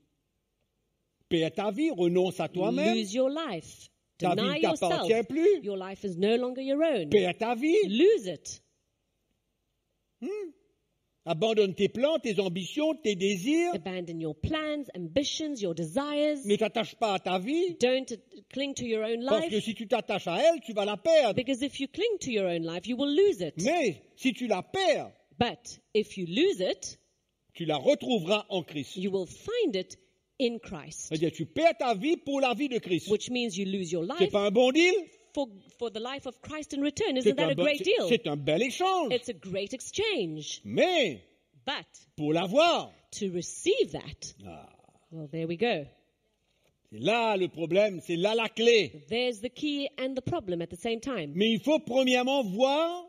Perds ta vie, renonce à toi-même. Lose your life. Ta Deny vie ne yourself. t'appartient plus. Your life is no longer your own. Perds ta vie. Lose it. Abandonne tes plans, tes ambitions, tes désirs. Abandon your plans, ambitions, your desires. Ne t'attache pas à ta vie. Don't cling to your own Parce que life. si tu t'attaches à elle, tu vas la perdre. Because if you cling to your own life, you will lose it. Mais si tu la perds, But if you lose it, tu la retrouveras en Christ. you will find it in Christ. C'est-à-dire, tu perds ta vie pour la vie de Christ. Which means you lose your C'est life pas un bon deal? for the life of Christ in return. C'est Isn't that a great deal? c'est un bel échange. It's a great exchange. Mais But pour l'avoir, to receive that, well, there we go. c'est là le problème, c'est là la clé. There's the key and the problem at the same time. Mais il faut premièrement voir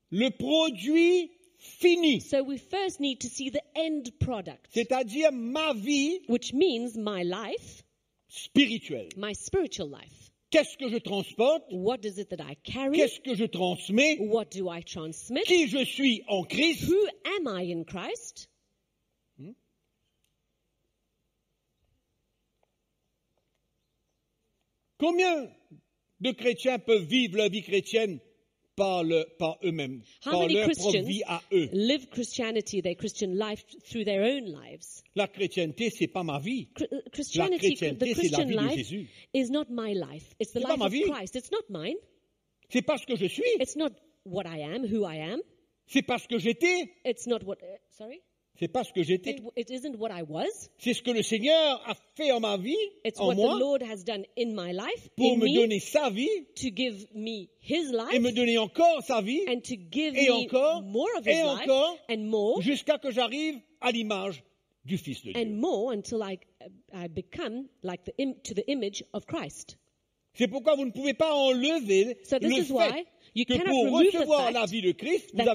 le produit fini, So we first need to see the end product, c'est-à-dire ma vie which means my life, spirituelle. my spiritual life. Qu'est-ce que je transporte? What is it that I carry? Qu'est-ce que je transmets? What do I transmit? Qui je suis en Christ? Who am I in Christ? Combien de chrétiens peuvent vivre leur vie chrétienne par eux-mêmes, How par many leur propre Christians vie à eux? live Christianity, their Christian life, through their own lives? La chrétienté, c'est pas ma vie. Christianity, chrétienté, the c'est la Christian vie de life Jésus. is not my life. It's the C'est pas life ma of vie. Christ. It's not mine. C'est parce que je suis. It's not what I am, who I am. C'est parce que j'étais. It's not what, sorry? C'est parce que j'étais. It isn't what I was. C'est ce que le Seigneur a fait en ma vie, It's en what the moi, Lord has done in my life, pour in me me, donner sa vie to give me His et life, me donner encore sa vie and to give et me encore, more of et His life, encore, and more, jusqu'à que j'arrive à l'image du Fils de Dieu. and more, until I become like to the image of Christ. C'est pourquoi vous ne pouvez pas enlever So this le is why fait you que cannot pour remove the recevoir la fact vie de Christ, that- vous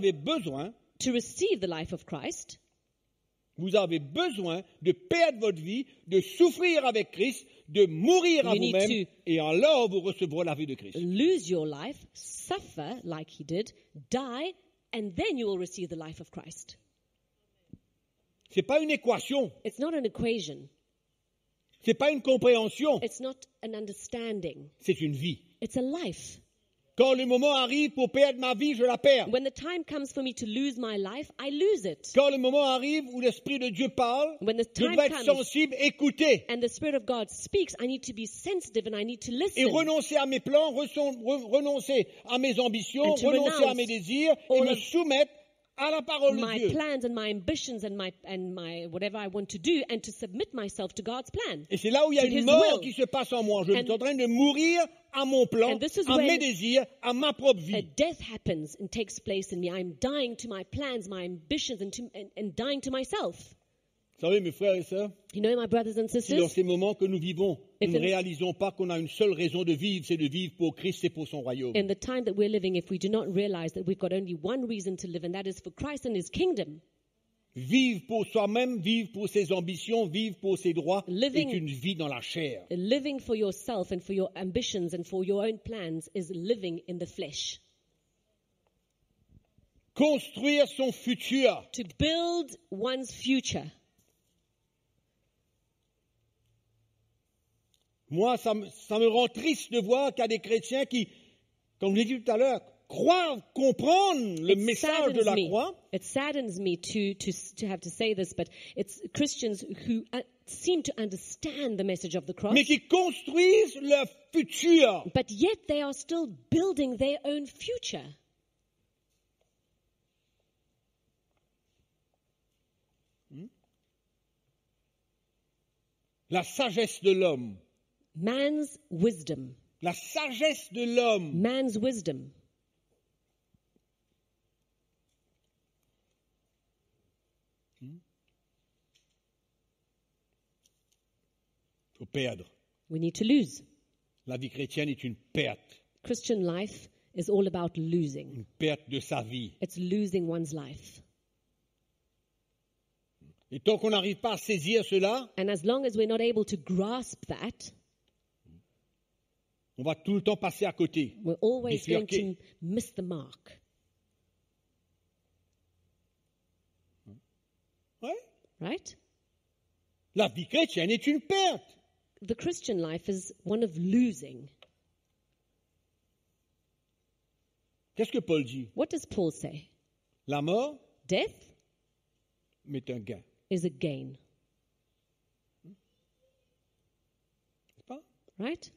avez besoin de perdre votre vie, de souffrir avec Christ, de mourir à You need vous-même, et alors vous recevrez la vie de Christ. Lose your life, suffer like He did, die, and then you will receive the life of Christ. C'est pas une équation, It's not an equation. c'est pas une compréhension, It's not an understanding. c'est une vie. It's a life. Quand le moment arrive pour perdre ma vie, je la perds. When the time comes for me to lose my life, I lose it. Quand le moment arrive où l'Esprit de Dieu parle, When the je time dois être comes sensible, écouter and the Spirit of God speaks, I need to be sensitive and I need to et listen. renoncer à mes plans, renoncer à mes ambitions, And to renoncer à renounce mes désirs et all me of soumettre à la parole de My Dieu. plans and my ambitions and my whatever I want to do, and to submit myself to God's plan. Et c'est là où il y a To une His mort will. qui se passe en moi. Je And- suis en train de mourir à mon plan, And this is à when mes désirs, à ma propre A vie. death happens and takes place in me. I'm dying to my plans, my ambitions, and dying to myself. Vous savez, mes frères et sœurs, You know, my brothers and si dans sisters, ces moments que nous vivons, nous If ne in- réalisons pas qu'on a une seule raison de vivre, c'est de vivre pour Christ et pour son royaume. in the time that we're living, if we do not realize that we've got only one reason to live, and that is for Christ and His kingdom, Vivre pour soi-même, vivre pour ses ambitions, vivre pour ses droits, Living- est une vie dans la chair. living for yourself and for your ambitions and for your own plans is living in the flesh. construire son futur. to build one's future. Moi, ça me rend triste de voir qu'il y a des chrétiens qui, comme je l'ai dit tout à l'heure, croient comprendre le message de la croix, It saddens me to have to say this, but it's Christians who seem to understand the message of the cross, mais qui construisent leur futur. but yet they are still building their own future. La sagesse de l'homme. Man's wisdom. La sagesse de l'homme. Man's wisdom. Il faut perdre. We need to lose. La vie chrétienne est une perte. Christian life is all about losing. Une perte de sa vie. It's losing one's life. Et tant qu'on n'arrive pas à saisir cela, And as long as we're not able to grasp that, on va tout le temps passer à côté. we're always going Bifurquer. to miss the mark. Ouais. Right? La vie chrétienne est une perte. The Christian life is one of losing. Qu'est-ce que Paul dit? What does Paul say? La mort Death est un gain. is a gain. N'est-ce pas? Right?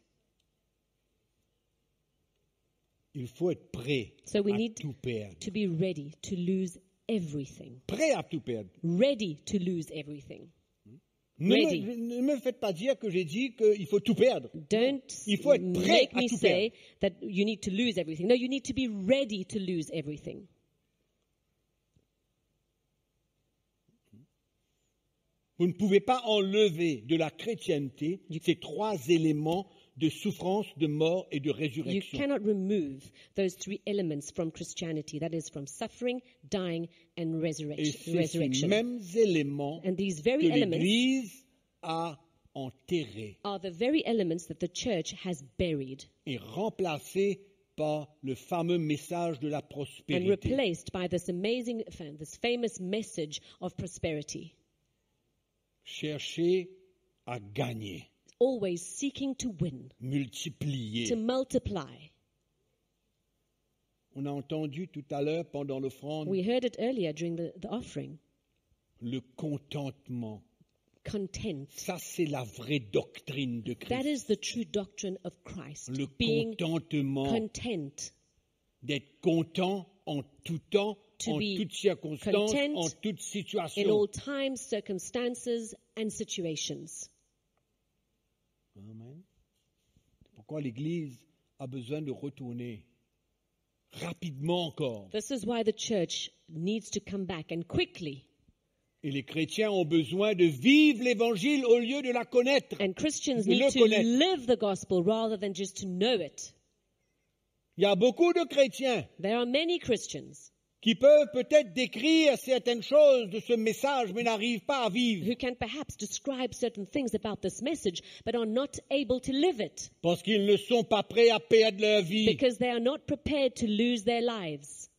Il faut être prêt So we à need tout perdre. to be ready to lose everything. Prêt à tout perdre. Ready to lose everything. Ne me faites pas dire que j'ai dit qu'il faut tout perdre. Don't Il faut être prêt make à me tout say perdre. that you need to lose everything. No, you need to be ready to lose everything. Vous ne pouvez pas enlever de la chrétienté ces trois éléments de souffrance, de mort et de You résurrection. cannot remove those three elements from Christianity. That is from suffering, dying, and Et c'est ces resurrection. mêmes éléments And these que very elements l'Église a enterrés are the very elements that the church has buried et remplacés par le fameux message de la and prospérité. replaced by this famous message of prosperity. Chercher à gagner, Always seeking to win, multiplier. to multiply. On a entendu tout à l'heure pendant l'offrande We heard it earlier during the offering. le contentement. Content. Ça, c'est la vraie doctrine de That Christ. is the true doctrine of Christ. Le Being contentement, content. d'être content en tout temps, To en be toutes circonstances, content en toutes In situations. all times, circumstances, and situations. Amen. C'est pourquoi l'Église a besoin de retourner rapidement encore. This is why the church needs to come back and quickly. Et les chrétiens ont besoin de vivre l'Évangile au lieu de la connaître. And Christians De need le to connaître. live the gospel rather than just to know it. Il y a beaucoup de chrétiens There are many Christians qui peuvent peut-être décrire certaines choses de ce message, mais n'arrivent pas à vivre. who can perhaps describe certain things about this message but are not able to live it Parce qu'ils ne sont pas prêts à perdre leur vie. because they are not prepared to lose their lives.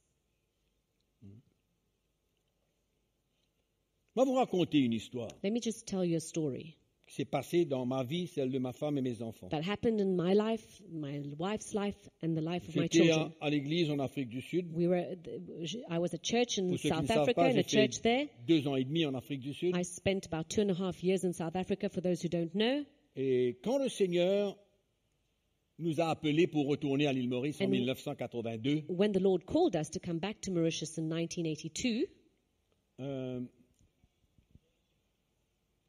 Je vais vous raconter une histoire Let me just tell you a story qui s'est passée dans ma vie, celle de ma femme et mes enfants. that happened in my life, my wife's life, and the life of my J'étais children. à l'église en Afrique du Sud. I was at church in Pour ceux qui ne South savent Africa, pas, in j'ai a fait church there. 2 ans et demi en Afrique du Sud. I spent about 2.5 years in South Africa, for those who don't know. Et quand le Seigneur nous a appelés pour retourner à l'île Maurice en And- 1982, When the Lord called us to come back to Mauritius in 1982,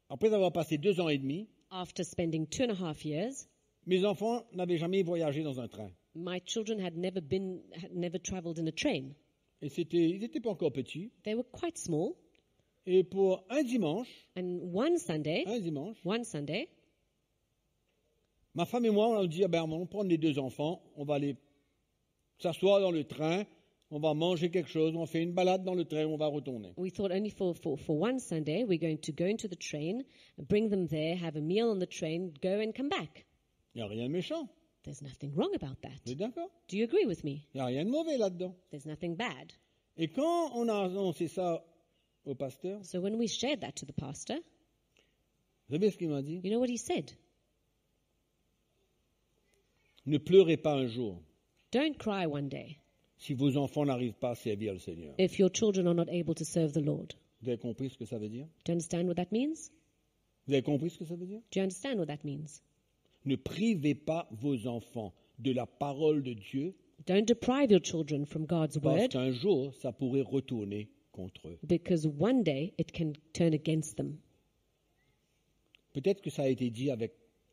après avoir passé 2 ans et demi, after spending 2.5 years, mes enfants n'avaient jamais voyagé dans un train. my children had never traveled in a train. Et ils n'étaient pas encore petits. They were quite small. Et pour un dimanche, And one Sunday, ma femme et moi, on a dit, on va prendre les 2 enfants, on va aller s'asseoir dans le train, on va manger quelque chose, on fait une balade dans le train, on va retourner. we thought only for one Sunday we're going to go into the train, bring them there, have a meal on the train, go and come back. Il n'y a rien de méchant, There's nothing wrong about that. vous êtes d'accord? Do you agree with me? Il n'y a rien de mauvais là-dedans. There's nothing bad. Et quand on a annoncé ça au pasteur, So when we shared that to the pastor, vous savez ce qu'il m'a dit? you know what he said? Ne pleurez pas un jour Don't cry one day si vos enfants n'arrivent pas à servir le Seigneur. if your children are not able to serve the Lord. Vous avez compris ce que ça veut dire? Do you understand what that means? Vous avez compris ce que ça veut dire? Do you understand what that means? Ne privez pas vos enfants de la parole de Dieu, Don't deprive your children from God's parce word, qu'un jour, ça pourrait retourner contre eux. because one day it can turn against them. Peut-être que ça a été dit avec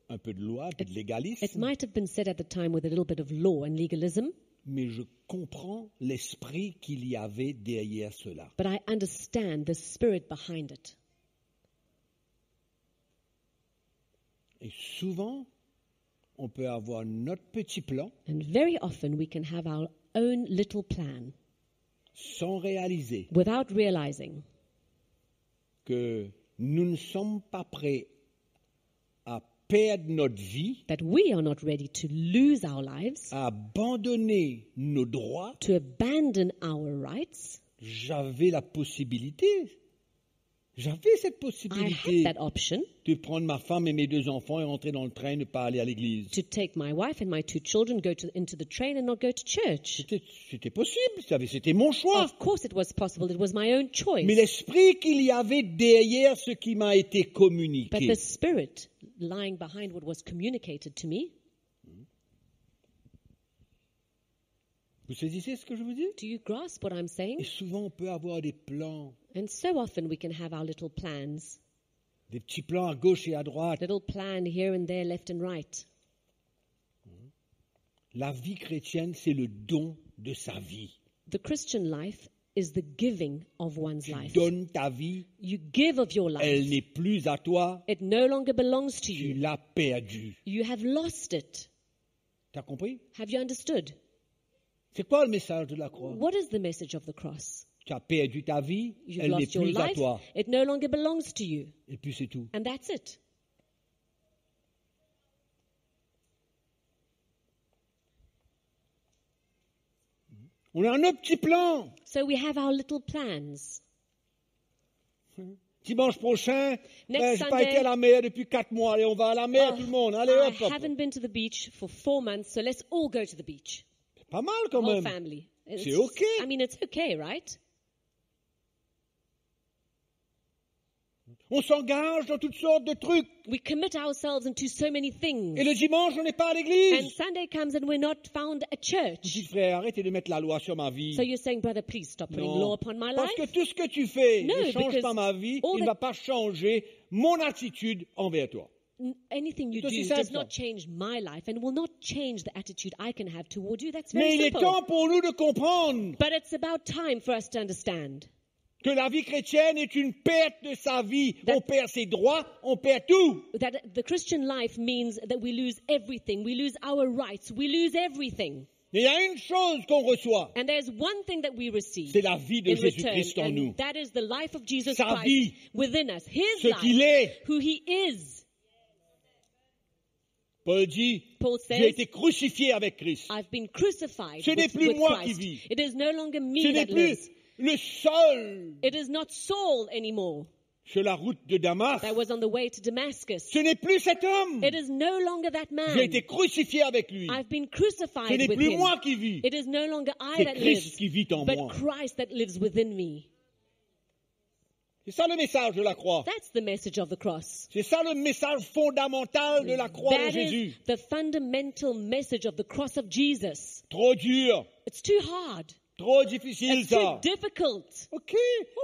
un peu de loi, un peu de It légalisme, might have been said at the time with a little bit of law and legalism, mais je comprends l'esprit qu'il y avait derrière cela. but I understand the spirit behind it. Et souvent, on peut avoir notre petit plan And very often we can have our own little plan sans réaliser without realizing que nous ne sommes pas prêts à perdre notre vie, that we are not ready to lose our lives, à abandonner nos droits. to abandon our rights. J'avais la possibilité, j'avais cette I possibilité had that option de prendre ma femme et mes 2 enfants et rentrer dans le train et ne pas aller à l'église. to take my wife and my 2 children, into the train and not go to church. C'était possible, c'était mon choix. Of course it was possible. It was my own choice. Mais l'esprit qu'il y avait derrière ce qui m'a été But communiqué, the spirit lying behind what was communicated to me, vous saisissez ce que je vous dis? do you grasp what I'm saying? Et souvent on peut avoir des plans, And so often we can have our little plans, des petits plans à gauche et à droite. little plan here and there, left and right. La vie chrétienne, c'est le don de sa vie. The Christian life is the giving of one's Tu life. donnes ta vie, You give of your elle life. n'est plus à toi, It no longer belongs to tu you. l'as perdue. You have lost it. T'as compris? Have you understood? C'est quoi le message de la croix? What is the message of the cross? Tu as perdu ta vie, You've elle n'est lost your plus à life. toi. It no longer belongs to you. Et puis c'est tout. And that's it. On a un autre petit plan. So we have our little plans. Dimanche prochain, Next j'ai pas Sunday- été à la mer depuis 4 mois. Allez, on va à la mer, Oh, tout le monde. Allez, I hop, hop. haven't been to the beach for 4 months, so let's all go to the beach. Pas mal quand Whole même. family. C'est okay. I mean, it's okay, right? On s'engage dans toutes sortes de trucs. We commit ourselves into so many things. Et le dimanche, on n'est pas à And l'église. Sunday comes and we're not found at Vous church. dites, frère, arrêtez de mettre la loi sur ma vie. So you're saying, brother, please stop putting Non. law upon my Parce life. que tout ce que tu fais No, ne change because pas ma vie, all il ne that- va pas changer mon attitude envers toi. Anything you C'est aussi do does simple, not ça. change my life and will not change the attitude I can have toward you. That's Mais very il est simple. temps pour nous de comprendre But it's about time for us to understand que la vie chrétienne est une perte de sa vie. That- On perd ses droits, on perd tout. that the Christian life means that we lose everything. We lose our rights. We lose everything. Mais il y a une chose qu'on reçoit, And there's one thing that we receive c'est la vie de in return, Jésus-Christ en nous. and that is the life of Jesus Sa Christ vie. within us. His Ce qu'il life, est. who he is. Paul dit, Paul j'ai says, été crucifié avec Christ. I've been crucified Ce n'est with, plus with moi Christ. qui vis. It is no longer Ce me n'est that plus lives. le seul It is not Saul anymore sur la route de Damas. that was on the way to Damascus. Ce n'est plus cet homme. It is no longer that man. J'ai été crucifié avec lui. I've been Ce crucified n'est with plus him. moi qui vis. It is no longer I C'est that Christ lives, qui vit en but moi. Christ that lives within me. C'est ça le message de la croix. That's the message of the cross. C'est ça le message fondamental de la croix de That Jésus. is the fundamental message of the cross of Jesus. Trop dur, It's too hard. trop difficile It's too ça. difficult. Ok,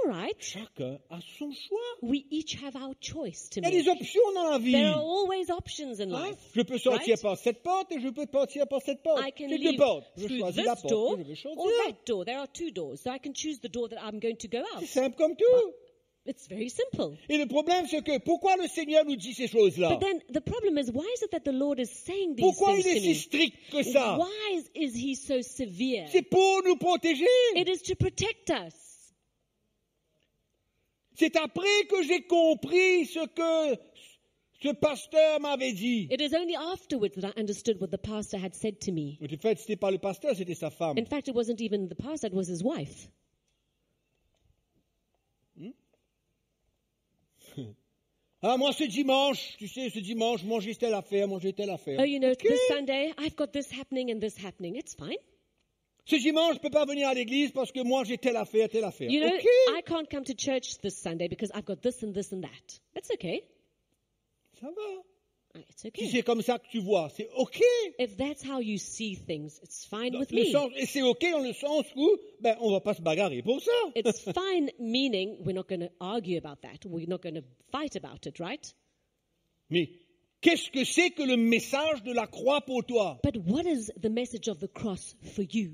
All right. chacun a son choix. We each have our choice to Il y a make. des options dans la vie. There are always options in Hein? life. Je peux sortir right? par cette porte et je peux sortir par cette porte. I can C'est deux leave portes. Je through choisis this la porte door que je vais or choisir. that door. There are 2 doors. So I can choose the door that I'm going to go out. C'est simple comme tout. It's very simple. Et le problème, c'est que pourquoi le Seigneur nous dit ces choses-là? But then the problem is, why is it that the Lord is saying these Pourquoi things il est to si me? strict que ça? Why is he so severe? C'est pour nous protéger. It is to protect us. C'est après que j'ai compris ce que ce pasteur m'avait dit. It is only afterwards that I understood what the pastor had said to me. En fait, c'était pas le pasteur, c'était sa femme. In fact, it wasn't even the pastor, it was his wife. Ah, moi, ce dimanche, tu sais, ce dimanche, manger telle affaire, manger telle affaire. Oh, you know, Ok. this Sunday, I've got this happening and this happening. It's fine. Ce dimanche, je ne peux pas venir à l'église parce que moi, j'ai telle affaire, telle affaire. You know, Ok. I can't come to church this Sunday because I've got this and this and that. That's okay. Ça va. It's Si okay. c'est comme ça que tu vois, c'est OK. If that's how you see things, it's fine with Le me. sens, et c'est OK dans le sens où on ne va pas se bagarrer pour ça. It's fine, meaning we're not going to argue about that. We're not going to fight about it, right? Mais qu'est-ce que c'est que le message de la croix pour toi? But what is the message of the cross for you?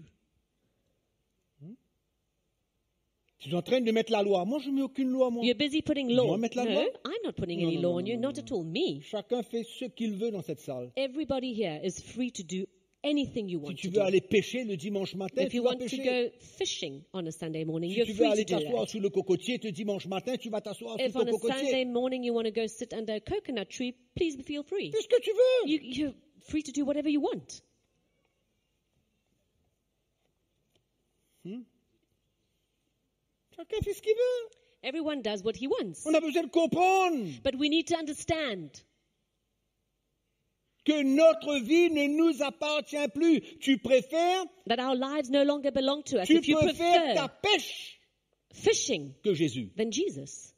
Tu es en train de mettre la loi. Moi, je ne mets aucune loi, moi. You're busy putting Moi, law. mettre la No, loi? I'm not putting Non, any non, law non, on non, you, non, not non. at all me. Chacun fait ce qu'il veut dans cette salle. Everybody here is free to do anything you Si want tu to veux do. aller pêcher le dimanche matin, If tu you vas want to pêcher. go fishing on a Sunday morning, Si you're tu veux free to aller do t'asseoir that. sous le cocotier, le dimanche matin, tu vas t'asseoir If sous on le a cocotier. Sunday morning you want to go sit under a coconut tree, please feel free. Fais ce que tu veux. You're free to do whatever you want. Chacun fait ce qu'il veut. Everyone does what he wants. On a besoin de comprendre But we need to understand que notre vie ne nous appartient plus. Tu préfères, that our lives no longer belong to us. tu If you préfères ta prefer pêche fishing que Jésus. than Jesus.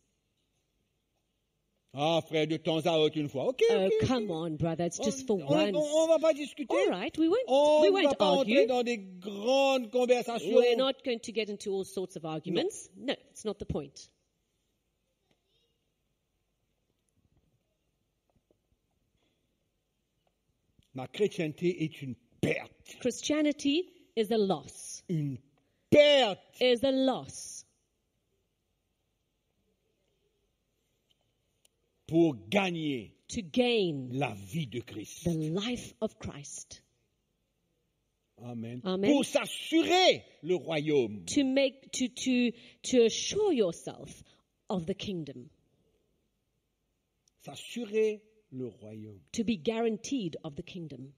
Ah, frère, de temps à autre, une fois. OK, Oh, OK. come on, brother. It's just for On once. ne va pas discuter. All right, we On ne va won't pas entrer argue. dans des grandes conversations. We're not going to get into all sorts of arguments. No, it's not the point. Ma chrétienté est une perte. Christianity is a loss. Une perte. Is a loss Pour gagner to gain la vie de Christ. the life of Christ. Amen. Amen. Pour s'assurer le royaume. To assure yourself of the kingdom. S'assurer le royaume. To be guaranteed of the kingdom.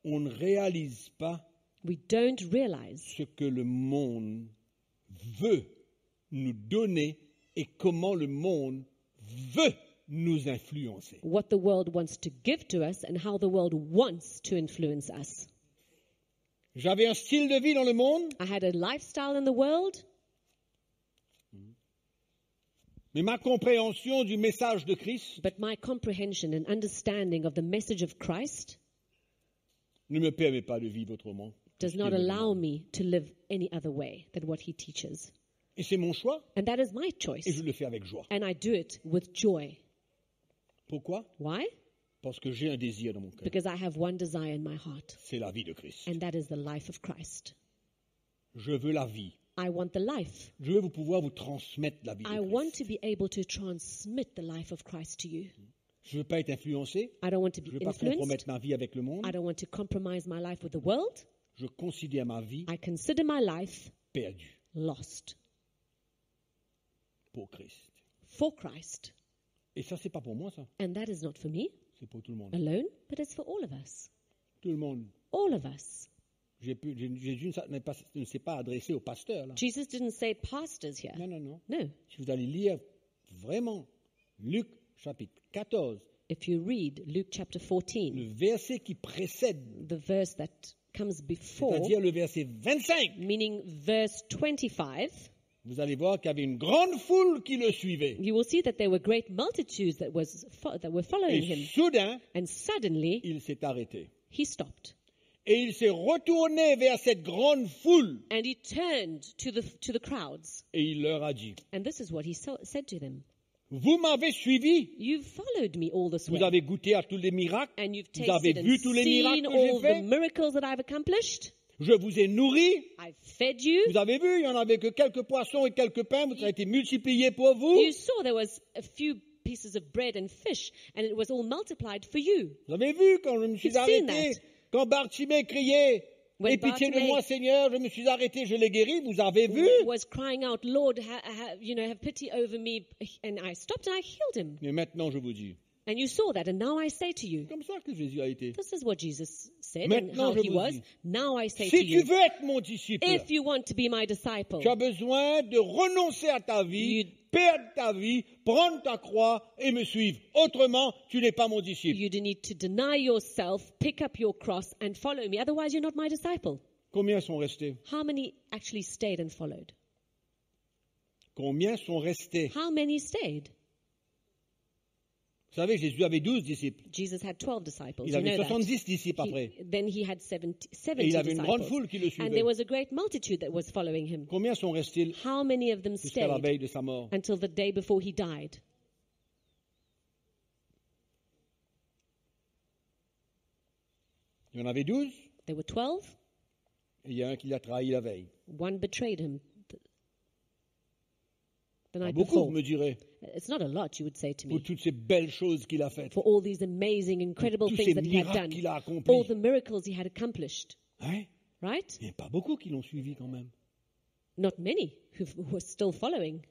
On ne réalise pas We don't realize ce que le monde veut nous donner et comment le monde veut nous influencer. what the world wants to give to us and how the world wants to influence us. J'avais un style de vie dans le monde, I had a lifestyle in the world, mais ma compréhension du message de Christ but my comprehension and understanding of the message of Christ ne me permet pas de vivre autrement. does not allow me to live any other way than what he teaches. Et c'est mon choix And that is my et choice. je le fais avec joie. And I do it with joy. Pourquoi? Why? Parce que j'ai un désir dans mon cœur. Because I have one desire in my heart, C'est la vie de Christ. and that is the life of Christ. Je veux la vie. I want the life. Je veux pouvoir vous transmettre la vie de I Christ. want to be able to transmit the life of Christ to you. Je ne veux pas être influencé. I don't want to Je ne be veux pas influenced. compromettre ma vie avec le monde. I don't want to compromise my life with the world. Je considère ma vie I consider my life perdue lost pour Christ. for Christ. Et ça, c'est pas pour moi, ça. And that is not for me C'est pour tout le monde. alone, but it's for all of us. Tout le monde. All of us. Jésus ne s'est pas adressé au pasteur, là. Jesus didn't say pastors here. Non, non, non. No. Si vous allez lire vraiment Luc chapitre 14, If you read Luke chapter 14, le verset qui précède, the verse that comes before, c'est-à-dire le verset 25, meaning verse 25, vous allez voir qu'il y avait une grande foule qui le suivait. you will see that there were great multitudes that were following Et him. soudain, And suddenly, il s'est arrêté. he stopped. Et il s'est retourné vers cette grande foule And he turned to the crowds. et il leur a dit, And this is what he said to them. vous m'avez suivi, You've followed me all this vous way. avez goûté à tous les miracles, And you've vous avez tasted vu and tous les miracles seen que j'ai all the faits, miracles that I've accomplished. je vous ai nourri, I've fed you. vous avez vu, il n'y en avait que quelques poissons et quelques pains, vous avez été multipliés pour vous. You saw there was a few pieces of bread and fish, and it was all multiplied for you. Vous avez vu quand je me suis You've seen arrêté, that. quand Bartimée criait, When aie pitié de Bartimée- moi Seigneur, je me suis arrêté, je l'ai guéri, vous avez vu. Was crying out, Lord, have pity over me. And I stopped and I healed him. Mais maintenant je vous dis, And you saw that. And now I say to you, C'est comme ça que Jésus a été. this is what Jesus said Maintenant, and how je he vous was. dis, Now I say to Si tu you, veux être mon disciple, if you want to be my disciple, tu as besoin de renoncer à ta vie, You- perdre ta vie, prendre ta croix et me suivre. Autrement, tu n'es pas mon disciple. you need to deny yourself, pick up your cross, and follow me. Otherwise, you're not my disciple. Combien sont restés? How many actually stayed and followed? Combien sont restés? How many stayed? Vous savez, Jésus avait 12 disciples. Jesus had 12 disciples. Il You avait know that. 70 disciples après. Then he had 70 Et il avait une grande disciples. foule qui le And suivait. there was a great multitude that was following him. Combien sont restés How many of them jusqu'à la stayed veille de sa mort? until the day before he died? Il y en avait 12, There were 12. et il y a un qui l'a trahi la veille. One betrayed him the Pas night beaucoup, before. vous me direz, It's not a lot, you would say to pour me, toutes ces belles choses qu'il a faites. for all these amazing, incredible Tous things ces that he had miracles done, qu'il a all accomplis. the miracles he had accomplished, Hein? right? Il n'y a pas beaucoup qui l'ont suivi quand même. Not many who were still following.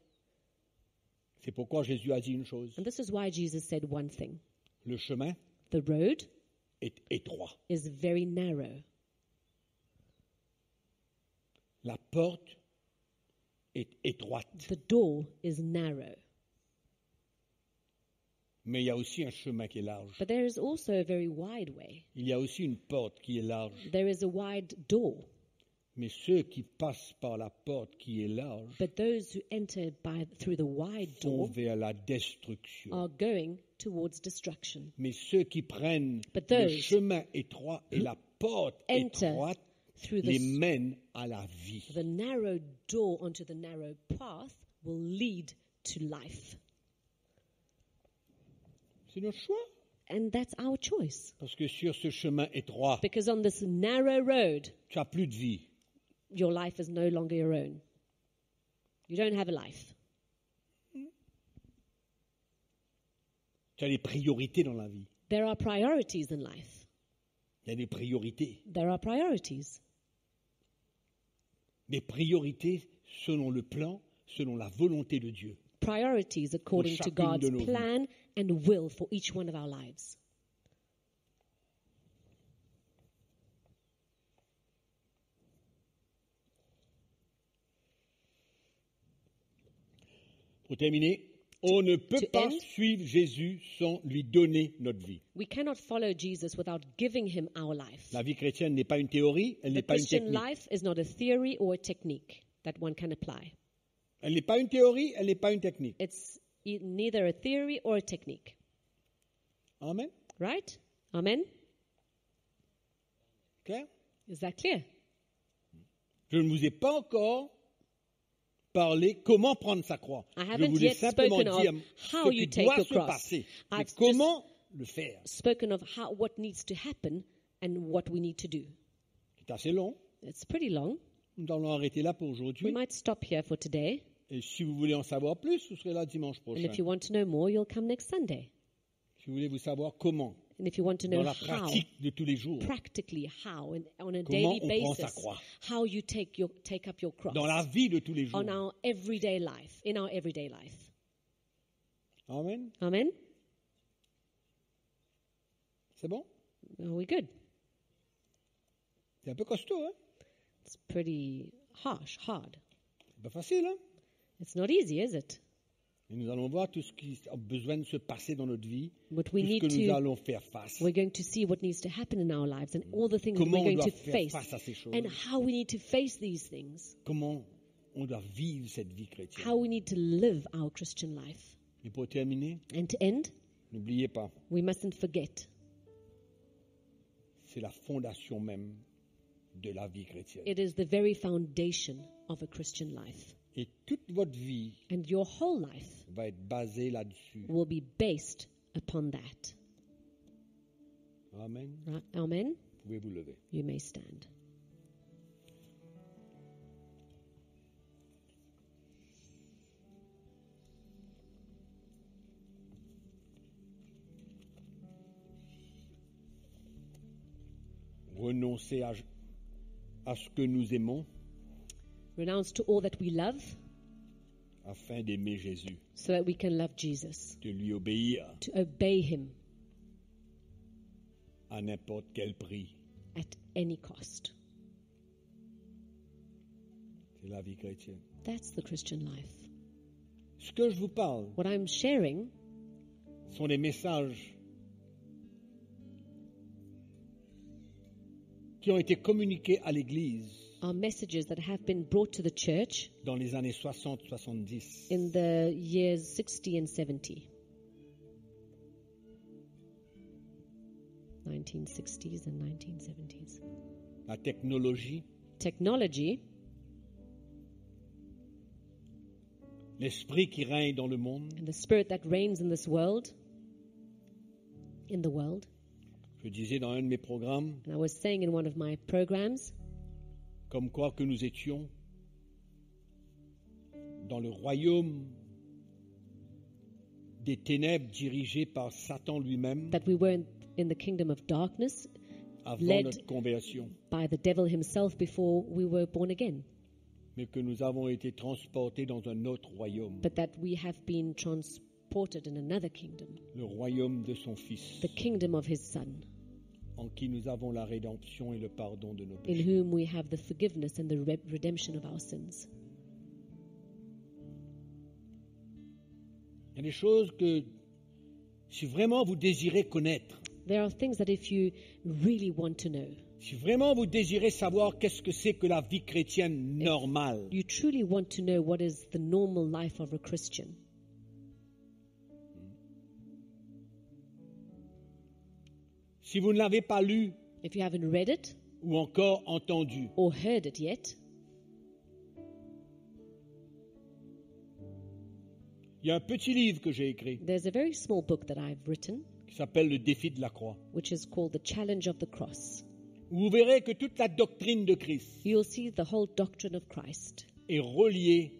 C'est pourquoi Jésus a dit une chose. And this is why Jesus said one thing. Le chemin The road est étroit. is very narrow. La porte est étroite. The door is narrow. Mais il y a aussi un chemin qui est large. But there is also a very wide way. Il y a aussi une porte qui est large. There is a wide door. Mais ceux qui passent par la porte qui est large But those who enter through the wide vont door vers la destruction. are going towards destruction. Mais ceux qui prennent But le those chemin étroit et la porte enter étroite Through les the mènent à la vie. narrow door onto the narrow path will lead to life. C'est notre choix. And that's our choice. Parce que sur ce chemin étroit, Because on this narrow road, tu n'as plus de vie. your life is no longer your own. You don't have a life. Tu as des priorités dans la vie. There are priorities in life. Il y a des priorités. There are priorities. Des priorités selon le plan, selon la volonté de Dieu. Priorities according to chacune God's de nos vies. plan and will for each one of our lives. Pour terminer, on ne peut to pas end. suivre Jésus sans lui donner notre vie. We cannot follow Jesus without giving him our life. La vie chrétienne n'est pas une théorie, elle n'est The pas une Christian technique. life is not a theory or a technique that one can apply. Elle n'est pas une théorie, elle n'est pas une technique. It's neither a theory or a technique. Amen. Right? Amen? Clair? Is that clear? Je ne vous ai pas encore parlé comment prendre sa croix. I Je haven't vous ai yet simplement spoken of dit how ce you qui take doit your se cross. passer. Mais I've comment le faire? Spoken of what needs to happen and what we need to do. C'est assez long. It's pretty long. Nous allons arrêter là pour We aujourd'hui. might stop here for today. Et si vous voulez en savoir plus, vous serez là dimanche And prochain. if you want to know more, you'll come next Sunday. Si vous voulez vous savoir comment, And if you want to know dans la how, pratique de tous les jours, practically how, and on a comment daily on prend sa basis, croix, how you take up your cross dans la vie de tous les jours. on our everyday life, in our everyday life. Amen. Amen? C'est bon? Are we good? C'est un peu costaud, hein? It's pretty hard. C'est pas facile, hein? It's not easy, is it? Et nous allons voir tout ce qui a besoin de se passer dans notre vie, But tout we ce need que nous to, allons faire face. we're going to see what needs to happen in our lives and all the things that Comment we're on going doit to faire face face à ces choses. and how we need to face these things, Comment on doit vivre cette vie chrétienne. how we need to live our Christian life. Et pour terminer, And to end, n'oubliez pas, we mustn't forget c'est la fondation même de la vie chrétienne. it is the very foundation of a Christian life. Et toute votre vie And your whole life va être basée là-dessus. will be based upon that. Amen. Right? Amen? Vous pouvez vous lever. You may stand. Renoncez à ce que nous aimons, Renounce to all that we love, afin d'aimer Jésus, so that we can love Jesus, de lui obéir to obey him à n'importe quel prix. at any cost. C'est la vie chrétienne. That's the Christian life. Ce que je vous parle What I'm sharing sont des messages qui ont été communiqués à l'Église are messages that have been brought to the church dans les années 60-70. in the years 60 and 70. 1960s and 1970s. La technologie, Technology, l'esprit qui règne dans le monde. and the spirit that reigns in this world, in the world. Je disais dans un de mes programmes, And I was saying in one of my programs comme quoi que nous étions dans le royaume des ténèbres dirigé par Satan lui-même that we were in the kingdom of darkness avant led notre conversion, by the devil himself before we were born again, mais que nous avons été transportés dans un autre royaume, but that we have been transported in another kingdom, le royaume de son Fils, the kingdom of his Son, en qui nous avons la rédemption et le pardon de nos in péchés. whom we have the forgiveness and the redemption of our sins. Il y a des choses que, si vraiment vous désirez connaître, There are things that if you really want to know, si vraiment vous désirez savoir qu'est-ce que c'est que la vie chrétienne normale, you truly want to know what is the normal life of a Christian, si vous ne l'avez pas lu if you haven't read it ou encore entendu, or heard it yet, il y a un petit livre que j'ai écrit there's a very small book that I've written, qui s'appelle Le défi de la croix. which is called The Challenge of the Cross. Vous verrez que toute la doctrine de Christ You'll see the whole doctrine of Christ est reliée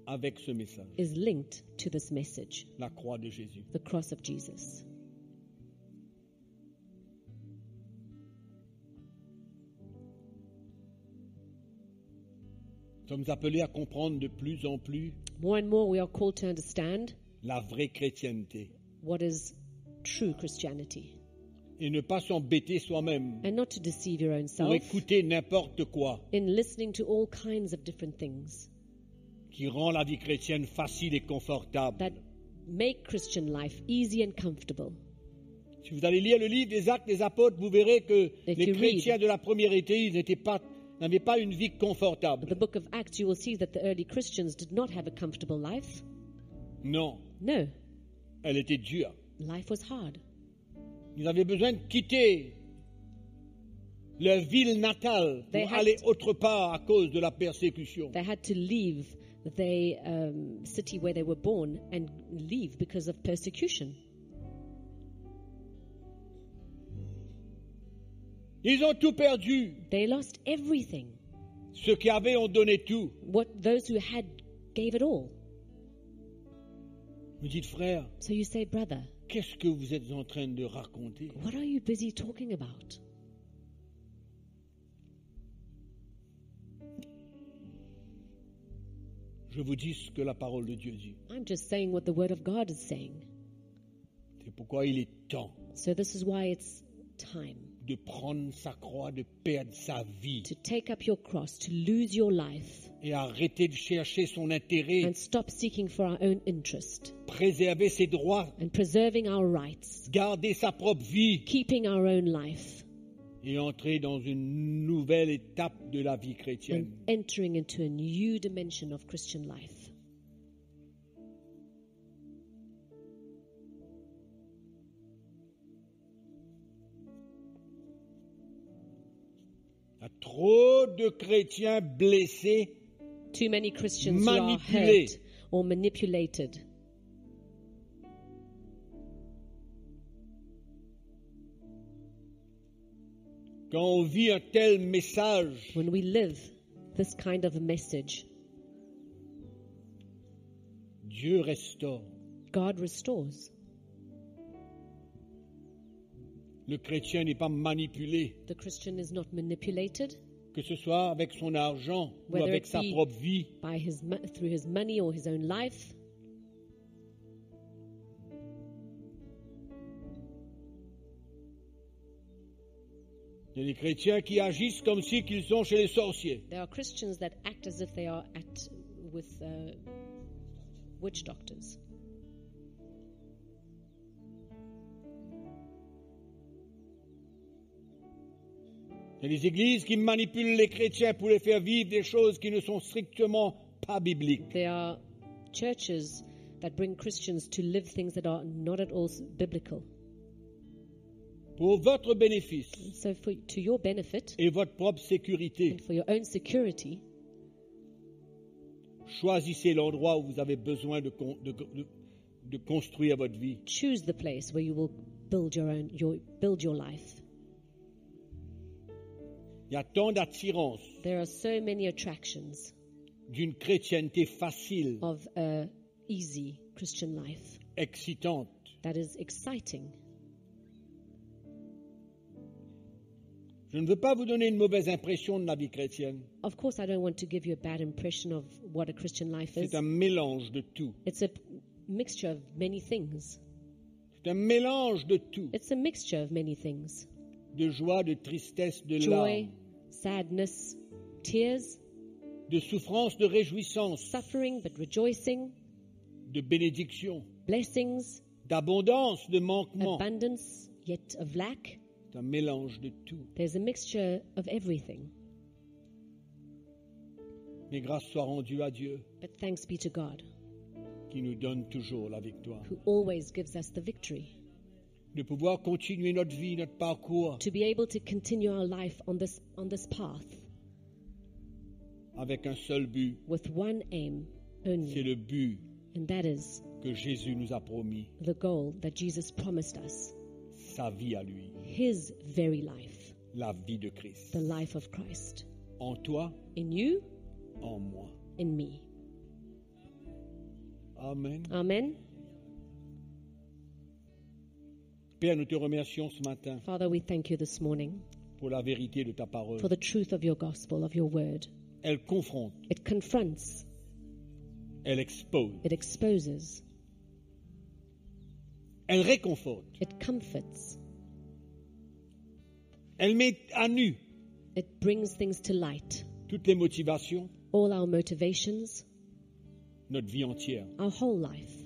avec ce message, is linked to this message, la croix de Jésus. the cross of Jesus. Nous sommes appelés à comprendre de plus en plus More and more we are called to understand la vraie chrétienté what is true Christianity et ne pas s'embêter soi-même and not to deceive your own pour self écouter n'importe quoi in listening to all kinds of different things qui rend la vie chrétienne facile et confortable. that make Christian life easy and comfortable. Si vous allez lire le livre des Actes des Apôtres, vous verrez que If les you chrétiens read- de la première église n'avaient pas une vie confortable. The book of Acts, you will see that the early Christians did not have a comfortable life. Non, No, elle était dure. life was hard. Ils avaient besoin de quitter leur ville natale They pour had- aller autre part à cause de la persécution. They had to leave the city where they were born and leave because of persecution. Ils ont tout perdu. They lost everything. Ceux qui avaient ont donné tout. Those who had gave it all. Vous dites, frère, So you say, brother, qu'est-ce que vous êtes en train de raconter? what are you busy talking about? Je vous dis ce que la parole de Dieu dit. I'm just saying what the word of God is saying. C'est pourquoi il est temps So this is why it's time de prendre sa croix, de perdre sa vie to take up your cross, to lose your life, et arrêter de chercher son intérêt, and stop seeking for our own interest préserver ses droits, and preserving our rights, garder sa propre vie keeping our own life, et entrer dans une nouvelle étape de la vie chrétienne. and entering into a new dimension of Christian life. Il y a trop de chrétiens blessés, Too many Christians who are Manipulés. hurt or manipulated. quand on vit un tel message. When we live this kind of a message, Dieu restaure. God restores. Le chrétien n'est pas manipulé. The Christian is not manipulated. que ce soit avec son argent ou Whether avec it sa be propre vie. through his money or his own life. Il y a des chrétiens qui agissent comme si qu'ils sont chez les sorciers. There are Christians that act as if they are with witch doctors. Il y a des églises qui manipulent les chrétiens pour les faire vivre des choses qui ne sont strictement pas bibliques. There are churches that bring Christians to live things that are not at all biblical. Pour votre bénéfice So to your benefit et votre propre sécurité, and for your own security, choisissez l'endroit où vous avez besoin de construire votre vie. choose the place where you will build your life. Il y a tant d'attirance There are so many attractions d'une chrétienté facile, of a easy Christian life excitante. that is exciting. Je ne veux pas vous donner une mauvaise impression de la vie chrétienne. Of course, I don't want to give you a bad impression of what a Christian life is. C'est un mélange de tout. It's a mixture of many things. C'est un mélange de tout. It's a mixture of many things. De joie, de tristesse, de Joy, larmes, sadness, tears, de souffrance, de réjouissance, suffering but rejoicing, de bénédiction, blessings, d'abondance, de manquement. abundance, yet of lack. C'est un mélange de tout. There's a mixture of everything. Mais grâce soit rendue à Dieu But thanks be to God, qui nous donne toujours la victoire. who always gives us the victory. De pouvoir continuer notre vie, notre parcours To be able to continue our life on this path avec un seul but. with one aim C'est only, le but and that is que Jésus nous a promis, the goal that Jesus promised us, sa vie à lui, his very life, la vie de Christ. the life of Christ. En toi, In you, en moi. in me. Amen. Amen. Père, nous te remercions ce matin Father, we thank you this morning pour la vérité de ta parole. for the truth of your gospel, of your word. Elle confronte, It confronts, elle expose, it exposes, elle réconforte, it comforts, elle met à nu it brings things to light. toutes les motivations, All our motivations, notre vie entière. our whole life.